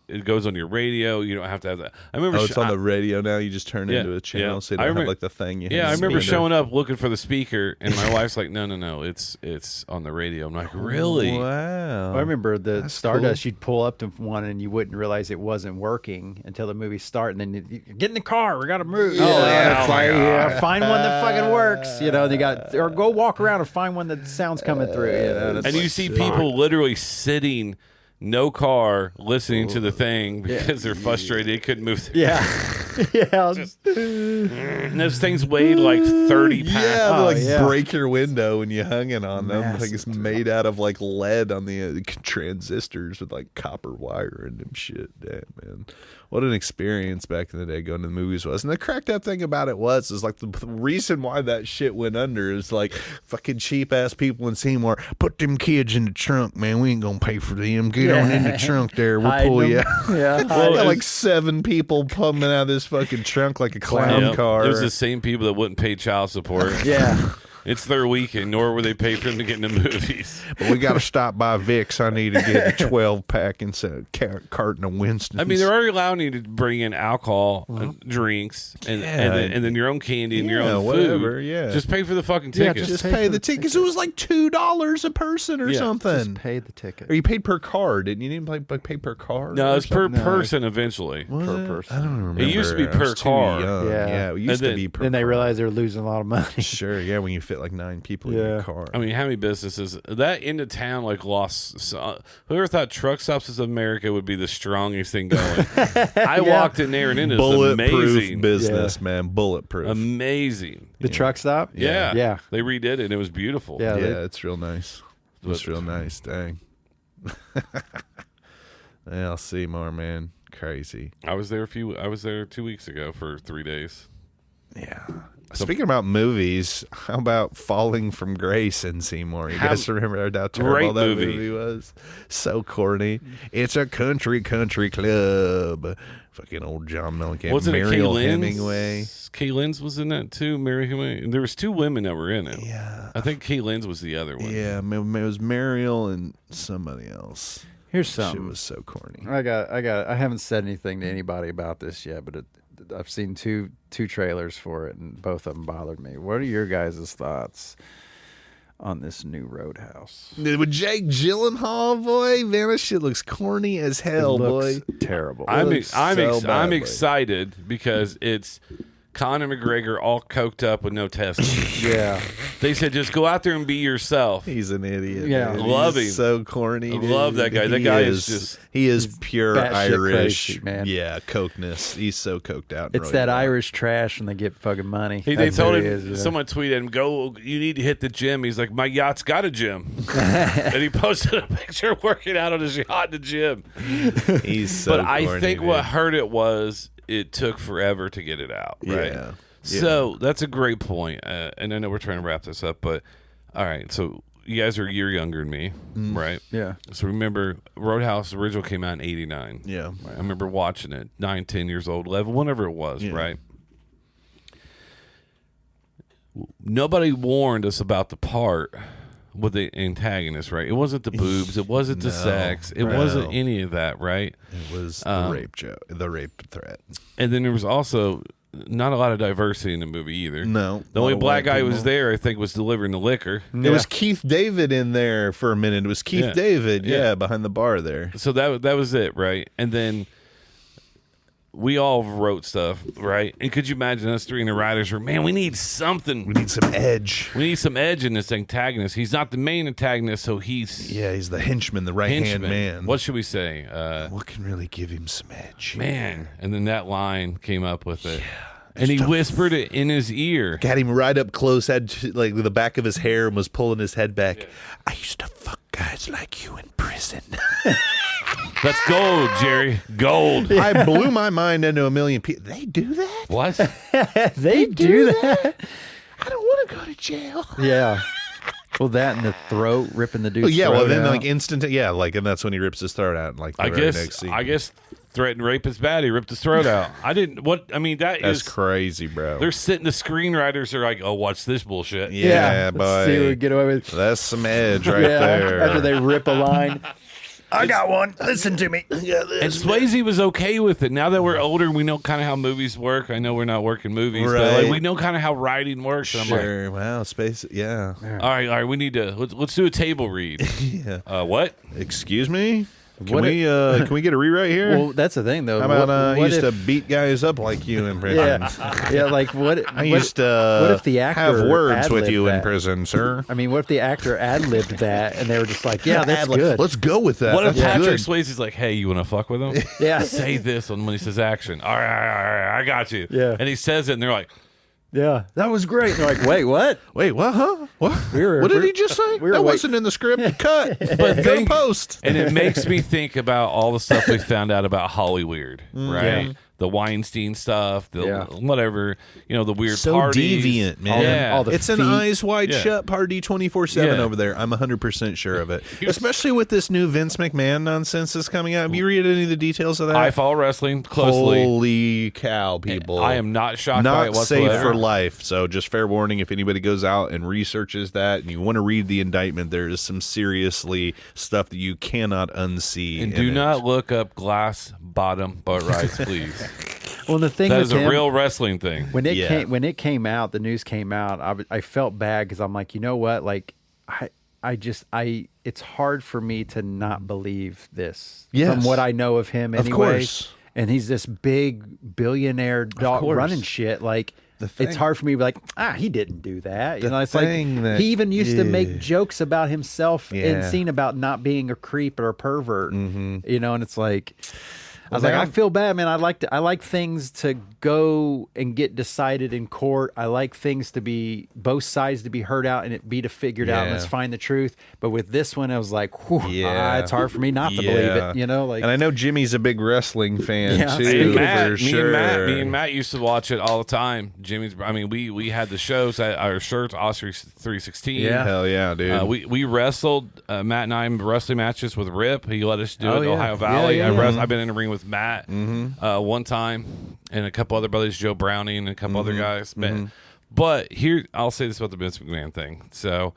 it goes on your radio. You don't have to have that. I remember. Oh, it's on the radio now. You just turn Yeah, into a channel, yeah. so you I don't have remember- like the thing. Yeah, I remember spin. showing up looking for the speaker, and my wife's like, "No, it's on the radio." I'm like, "Really?" Wow. I remember the That's Stardust. cool. You'd pull up to one and you wouldn't realize it wasn't working until the movie started. And then you get in the car. We got to move. Yeah. It's Oh, my like, God. find one that fucking works. You know, they got or go walk around and find one that sound's coming through. You know, and it's And like, you see people literally sitting, no car, listening to the thing because they're frustrated they couldn't move. yeah, yeah. And those things weighed like 30 pounds. Yeah, Oh, like yeah. break your window when you hung it on them. Like it's Massive. made out of like lead on the transistors with like copper wire and them shit. Damn, man. What an experience back in the day going to the movies was. And the cracked up thing about it was like the reason why that shit went under is like fucking cheap ass people in Seymour. Put them kids in the trunk, man. We ain't gonna pay for them. Get on in the trunk there. We'll Hide pull them. you out. Yeah, Well, it's- like 7 people pumping out of this fucking trunk like a clown Yep. car. It was the same people that wouldn't pay child support. yeah. It's their weekend, nor would they pay for them to get into movies. But we got to stop by Vic's. I need to get a 12-pack and a carton of Winston's. I mean, they're already allowing you to bring in alcohol, drinks, and then your own candy and your Yeah, own whatever, food. yeah. Just pay for the fucking Yeah, tickets. just pay pay for the the tickets. It was like $2 a person or Yeah. something. Just pay the ticket. Or you paid per card, didn't you? You didn't pay per card? No, or it's per something? person eventually. Was per it? person. I don't remember. It used to be I was per too car. young. Yeah. Yeah, it used And to be per Then they car. realize they're losing a lot of money. Sure, yeah, when you fit like 9 people in Yeah. your car. I mean, how many businesses that into town like lost? Whoever thought Truck Stops of America would be the strongest thing going? I walked in there and it is Bulletproof amazing, business, man. Bulletproof. amazing. The truck stop. Yeah, yeah. They redid it and it was beautiful. Yeah. yeah, they- it's real nice. It's But- real nice. Dang. Yeah, I'll see more, man. Crazy. I was there 2 weeks ago for 3 days. Yeah. Speaking about movies, how about Falling from Grace in Seymour? You guys remember how terrible Great that movie. movie was? So corny. It's a country club. Fucking old John Mellencamp. Wasn't it Kay Mariel Lynn's? Hemingway. Kay Lynn's was in that too. Mary Hemingway. There was 2 women that were in it. Yeah. I think Kay Lynn's was the other one. Yeah, it was Mariel and somebody else. Here's Shit something. was so corny. I haven't said anything to anybody about this yet, but I've seen two trailers for it, and both of them bothered me. What are your guys' thoughts on this new Roadhouse? With Jake Gyllenhaal, boy, man, that shit looks corny as hell, It looks boy. terrible. I'm badly. excited because it's Conor McGregor all coked up with no testicles. Yeah. They said just go out there and be yourself. He's an idiot. Yeah. dude. Love He's him. So corny. I dude. love that guy. That He guy is just- He is pure batshit Irish, crazy, man. Yeah, cokeness. He's so coked out. and It's really that wild. Irish trash and they get fucking money. They That's told what him, it is, you know? someone tweeted him, go, you need to hit the gym. He's like, my yacht's got a gym. And he posted a picture working out on his yacht in the gym. He's so. But I corny, think dude. what hurt it was it took forever to get it out, right? Yeah. So that's a great point. And I know we're trying to wrap this up, but all right. So you guys are a year younger than me, right? Yeah. So remember, Roadhouse original came out in 89. Yeah. I remember watching it, 9, 10 years old, 11, whenever it was, Yeah. right? Nobody warned us about the part with the antagonist, right? It wasn't the boobs. It wasn't the No, sex. It no. wasn't any of that, right? It was the rape joke, the rape threat. And then there was also not a lot of diversity in the movie either. No, The only lot of black white guy who people. was there, I think, was delivering the liquor. It was Keith David in there for a minute. It was Keith Yeah. David, Yeah. behind the bar there. So that was it, right? And then we all wrote stuff, right? And could you imagine us three in the writers room? Man, we need something. We need some edge. We need some edge in this antagonist. He's not the main antagonist, so he's Yeah, he's the henchman, the right hand henchman. man. What should we say? What can really give him some edge? Man. And then that line came up with it. And he whispered it in his ear. Got him right up close, had like the back of his hair and was pulling his head back. I used to fuck guys like you in prison. That's gold, Jerry. Gold. I blew my mind into a million people. They do that? What? They do that? I don't want to go to jail. Yeah. Well, that and the throat, ripping the dude's Oh, yeah, well throat then out. like instant, yeah, like and that's when he rips his throat out. Like the very next scene. I guess threatened rape is bad. He ripped his throat out. that's is crazy, bro. They're sitting. The screenwriters are like, "Oh, watch this bullshit." Yeah, let's boy. see what we get away with. That's some edge right Yeah, there. after they rip a line. I got one. Listen to me. And Swayze was okay with it. Now that we're older, we know kind of how movies work. I know we're not working movies, but Right. like, we know kind of how writing works. And I'm like, Sure. Wow, space. Yeah. all right, we need to let's do a table read. Yeah. What? Excuse me. Can What we can we get a rewrite here? Well, that's the thing, though. How about I what used to if- beat guys up like you in prison? Yeah, like what? I used to what if the actor have words with ad-libbed you in that? prison, sir. I mean, what if the actor ad-libbed that and they were just like, "Yeah, that's Ad-lib. good." Let's go with that. What if That's Patrick good. Swayze's like, "Hey, you want to fuck with him?" Yeah. Say this when he says action. All right, I got you. Yeah. And he says it, and they're like, Yeah, that was great. And they're like, "Wait, what?" Wait, what? Huh? What? What did he just say? we were That wait- wasn't in the script. Cut. But Go think- post. and it makes me think about all the stuff we found out about Hollywood, right? Yeah. The Weinstein stuff, the Yeah. whatever, the weird So parties. deviant, man. Yeah. all the It's an feet. eyes wide Yeah. shut party 24/7 Yeah. over there. I'm 100% sure of it. Especially with this new Vince McMahon nonsense that's coming out. Have you read any of the details of that? I follow wrestling closely. Holy cow, people. I am not shocked by it not safe whatsoever. for life. So just fair warning, if anybody goes out and researches that and you want to read the indictment, there is some seriously stuff that you cannot unsee. And in do it. not look up glass bottom butt rights, please. Well, the thing That with is a him, real wrestling thing. when it Yeah. came out, the news came out. I felt bad because I'm like, you know what? Like, it's hard for me to not believe this Yes. from what I know of him. Of Anyway. course. And he's this big billionaire dog course. running shit. Like, thing- it's hard for me to be like, he didn't do that. The It's thing like that- he even used to yeah. make jokes about himself in Yeah. scene about not being a creep or a pervert. And it's like. I was Well, like, now- I feel bad, man. I like things to go and get decided in court. I like things to be both sides to be heard out and it be to figured out. And Yeah. let's find the truth. But with this one, I was like, whew, Yeah. it's hard for me not to believe Yeah. it. Like, and I know Jimmy's a big wrestling fan Yeah. too, Me and Matt, for sure. me and Matt used to watch it all the time. We had the shows at our shirts, Osprey 316. Yeah. Hell yeah, dude. We wrestled, Matt and I, in wrestling matches with Rip. He let us do Oh, it in yeah. Ohio Valley. Yeah, yeah, I've been in the ring with Matt one time, and a couple other brothers, Joe Browning and a couple other guys. But here, I'll say this about the Vince McMahon thing. So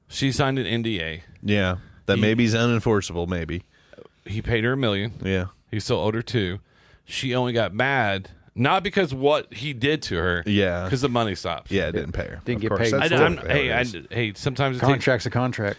she signed an NDA. yeah, that maybe is unenforceable. Maybe. he paid her $1 million. Yeah. He still owed her $2 million. She only got mad. Not because what he did to her, Yeah. because the money stopped. Yeah, it didn't pay her. Didn't Of get course, paid. that's typically how it is. Hey, sometimes it Contract's a contract.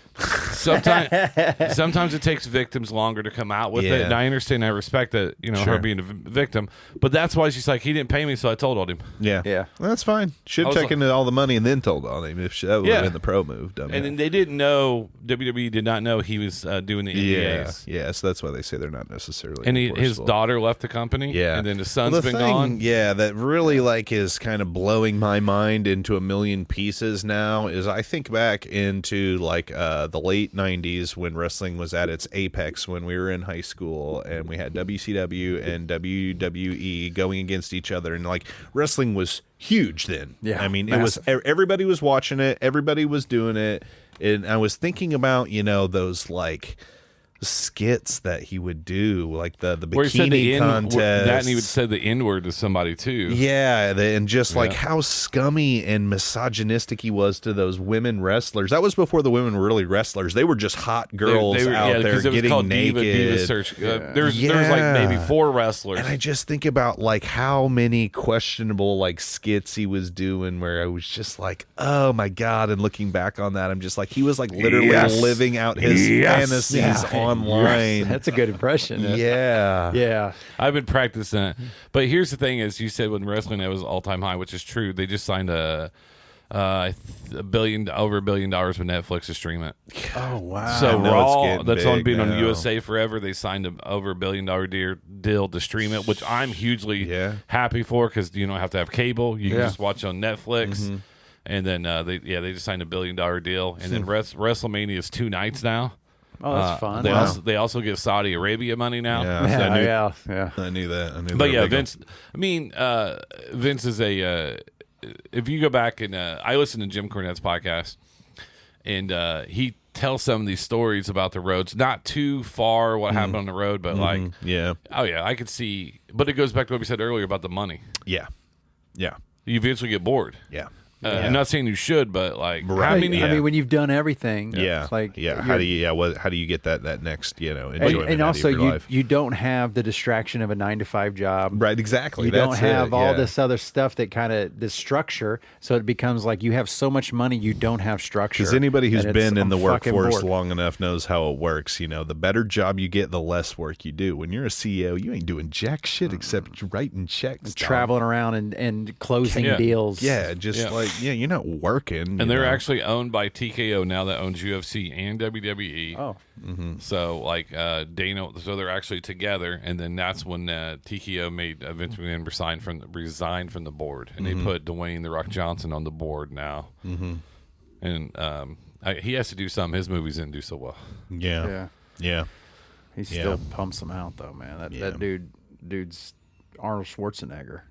sometimes it takes victims longer to come out with it. Yeah. And I understand, I respect that, her Sure. being a victim, but that's why she's like, he didn't pay me, so I told on him. Yeah. Yeah. Well, that's fine. Should I have was taken all the money and then told on him. If that would have been the pro move. Dumb And then they didn't know, WWE did not know he was doing the yeah. NDAs. Yeah. So that's why they say they're not necessarily. And his enforceable. daughter left the company. Yeah. And then the son's Well, been thing, gone. Yeah, that really is kind of blowing my mind into a million pieces now is I think back into the late 90s when wrestling was at its apex when we were in high school and we had WCW and WWE going against each other and wrestling was huge then. Yeah, I mean, massive. it was everybody was watching it, everybody was doing it, and I was thinking about, those skits that he would do, like the Where he said bikini contest. contest. That and he would say the N-word to somebody too. Yeah, and just how scummy and misogynistic he was to those women wrestlers. That was before the women were really wrestlers. They were just hot girls They were, out there 'cause it was getting called naked. Diva Search. There's maybe 4 wrestlers. And I just think about how many questionable skits he was doing where I was just oh my God. And looking back on that, I'm just he was literally living out his fantasies online. That's a good impression. Yeah. Yeah. I've been practicing it. But here's the thing is, you said when wrestling it was all-time high, which is true. They just signed over $1 billion with Netflix to stream it. Oh, wow. So I know it's Raw, getting that's only big been on now. USA forever. They signed over $1 billion deal to stream it, which I'm hugely happy for because you don't have to have cable. You can just watch on Netflix. And then they just signed $1 billion deal. And then WrestleMania is 2 nights now. Oh, that's fun. They also get Saudi Arabia money now. Yeah. So I knew- yeah. I knew that. But yeah, Vince. I mean, Vince is a. If you go back and I listen to Jim Cornette's podcast, and he tells some of these stories about the roads. Not too far what happened on the road, but yeah. oh yeah, I could see. But it goes back to what we said earlier about the money. Yeah. Yeah. You eventually get bored. Yeah. I'm not saying you should, but how Right. many? I mean, when you've done everything, Yeah. it's How do you get that next, enjoyment and also out of your life? you don't have the distraction of a 9-to-5 job. Right, exactly. You That's don't have it, all yeah. this other stuff that kind of this structure. So it becomes you have so much money, you don't have structure. Because anybody who's And been in I'm the fucking workforce bored. long enough knows how it works. The better job you get, the less work you do. When you're a CEO, you ain't doing jack shit except writing checks, dog. traveling around and closing Yeah. deals. Yeah, just you're not working. And they're actually owned by TKO now that owns UFC and WWE. Oh. So Dana, so they're actually together, and then that's when TKO made Vince McMahon resign from the board, and they put Dwayne the Rock Johnson on the board now. And he has to do something. His movies didn't do so well. Yeah. He still pumps them out though, man. That dude's Arnold Schwarzenegger.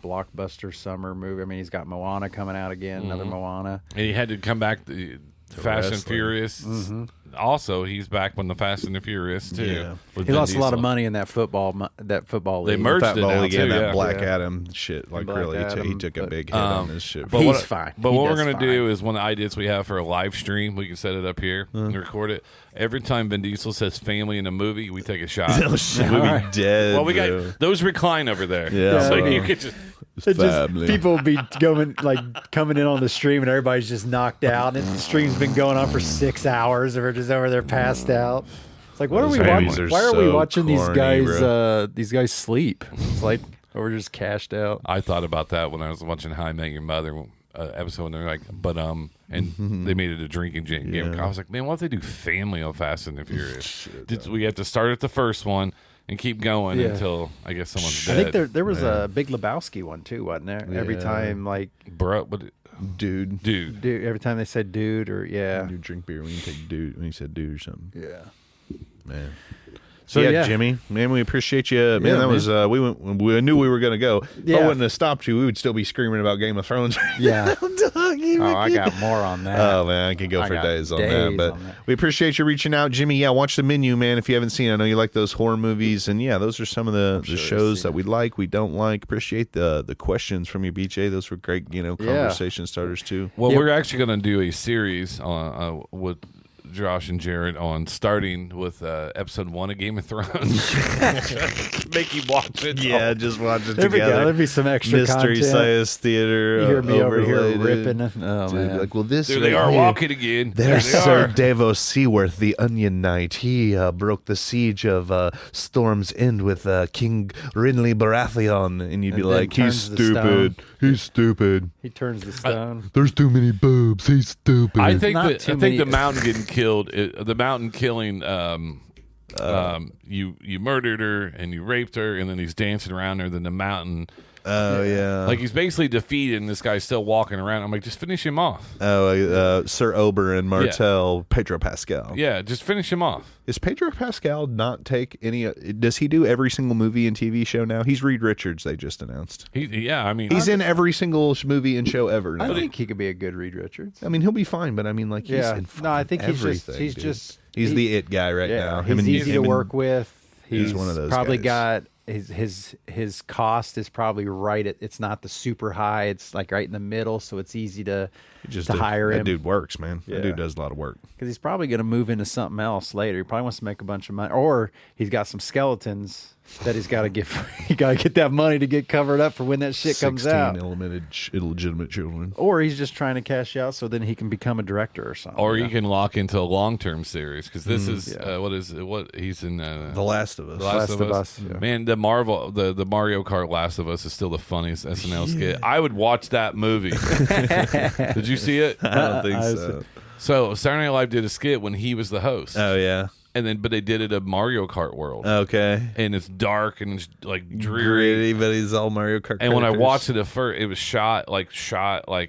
Blockbuster summer movie. I mean, he's got Moana coming out again, another Moana. And he had to come back to Fast and wrestling. Furious. Also, he's back when the Fast and the Furious too. Yeah. with He Vin lost a lot of Diesel. money in that football They league. merged Fat it Ball now League too. and that Yeah. Black Yeah. Adam shit. Black Really, he Adam, took a but- big hit on this shit. But He's fine. But He what we're does gonna fine. do is one of the ideas we have for a live stream. We can set it up here and record it. Every time Vin Diesel says "family" in a movie, we take a shot. Oh, shit. Movie Alright. dead. Well, we bro. got those recline over there. Yeah, so bro. you could just. Family. People will be coming in on the stream and everybody's just knocked out and the stream's been going on for 6 hours and we're just over there passed out. It's what are Those we movies watching? are Why are we so watching corny, these guys sleep? It's we're just cashed out. I thought about that when I was watching How I Met Your Mother episode, and they're like, and they made it a drinking game. Yeah. I was like, man, what if they do family on Fast and the Furious? We have to start at the first one and keep going Yeah. until I guess someone's I dead. think there was a Big Lebowski one too, wasn't there? Every Yeah. time Bro, what, dude. dude. every time they said dude or You drink beer when you take dude when you said dude or something. yeah. Man. So, So yeah. Jimmy, man, we appreciate you. Man, Yeah, that man. was we knew we were gonna go. If Yeah. I wouldn't have stopped you, we would still be screaming about Game of Thrones. Yeah. Dog, you Oh, I got more on that. Oh man, I could go I for got days on days that. But on that. we appreciate you reaching out, Jimmy. Yeah, watch the menu, man. If you haven't seen, I know you like those horror movies, and yeah, those are some of the sure shows I've that seen we like, we don't like. Appreciate the questions from you, BJ. Those were great, conversation starters too. Well, Yep. we're actually going to do a series with Josh and Jared on starting with episode 1 of Game of Thrones. Make you watch it. Yeah, just watch it There we go. together. There'd be some extra Mystery content. Science Theater. You hear me over here overlay, dude. ripping. Oh, Dude, man. like, well, this There they right are here- walking again. There's There they Sir are. Davos Seaworth, the Onion Knight. He broke the siege of Storm's End with King Renly Baratheon, and you'd be And then like, "He's turns the stupid. He's stupid. He turns the stone. There's too many boobs. He's stupid." I think Not too many- the mountain getting killed, the mountain killing. You murdered her and you raped her, and then he's dancing around her. Then the mountain, Oh yeah. like he's basically defeated, and this guy's still walking around. I'm like, just finish him off. Sir Oberyn Martell, Pedro Pascal. Yeah, just finish him off. Is Pedro Pascal not take any? Does he do every single movie and TV show now? He's Reed Richards. They just announced. I mean, He's in every single movie and show ever. I now. think he could be a good Reed Richards. I mean, he'll be fine, but I mean, like, he's in No, I think he's just everything, dude. He's he- the it guy right now. He's easy to work with. he's one of those Probably guys. got his cost is probably right at, it's not the super high, it's like right in the middle, so it's easy to hire that him dude works, man. Yeah. That dude does a lot of work. because he's probably going to move into something else later. He probably wants to make a bunch of money, or he's got some skeletons that he's got to get. He got to get that money to get covered up for when that shit comes 16 out. illegitimate children. Or he's just trying to cash out so then he can become a director or something. or you you know? can lock into a long-term series because this is yeah. what is it? What he's in The Last of Us. The Last of Us. yeah. Man, the Mario Kart Last of Us is still the funniest SNL skit. I would watch that movie. Did you see it? I don't think so. So Saturday Night Live did a skit when he was the host, Oh yeah. but they did it a Mario Kart world, Okay. and it's dark and it's like dreary. Gritty, but he's all Mario Kart. And when I characters. watched it at first, it was shot like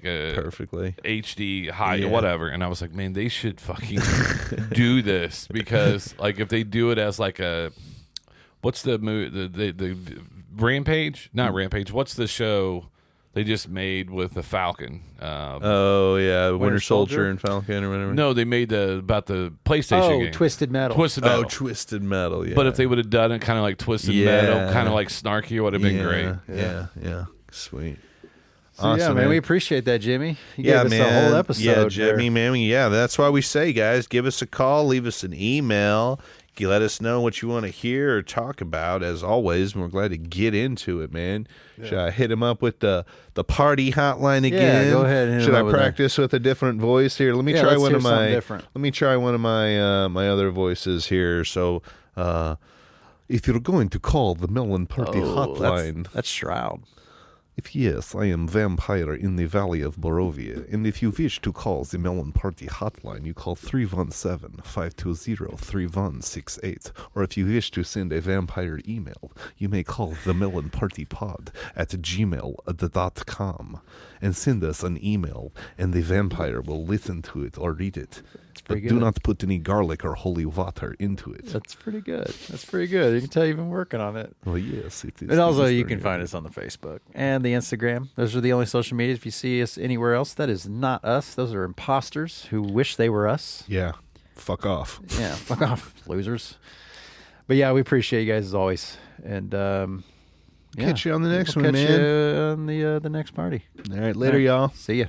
a perfectly. HD high, Yeah. whatever, and I was like, man, they should fucking do this because like if they do it as like a what's the movie the Rampage, not Rampage, what's the show they just made with the Falcon? Oh yeah, Winter Soldier Soldier? and Falcon or whatever. No, they made about the PlayStation game. Twisted Metal. Twisted Metal. Oh, Twisted Metal. Yeah. But if they would have done it kind of like Twisted Metal, kind of like snarky, it would have been great. Yeah. Sweet. So, yeah, man, we appreciate that, Jimmy. You Yeah, gave us man. a whole episode. Yeah, there. Jimmy, man. Yeah, that's why we say, guys, give us a call, leave us an email. You let us know what you want to hear or talk about. As always, we're glad to get into it, man. Should I hit him up with the party hotline again? go ahead and hit Should him I up with practice with a different voice here? Let me Yeah, try let's one hear of something my. different. Let me try one of my my other voices here. So, if you're going to call the Melon Party hotline, That's Shroud. if yes, I am vampire in the Valley of Borovia, and if you wish to call the Melon Party hotline, you call 317-520-3168, or if you wish to send a vampire email, you may call the Melon Party Pod at gmail.com and send us an email, and the vampire will listen to it or read it. But pretty do good. not put any garlic or holy water into it. That's pretty good. That's pretty good. You can tell you've been working on it. Well, yes, it is. And also, It is you very can find good. us on the Facebook and the Instagram. Those are the only social medias. If you see us anywhere else, that is not us. Those are imposters who wish they were us. Yeah, fuck off. Yeah, fuck off, losers. But yeah, we appreciate you guys as always. And Catch you on the next we'll one, catch man. you on the next party. All right, later, y'all. See ya.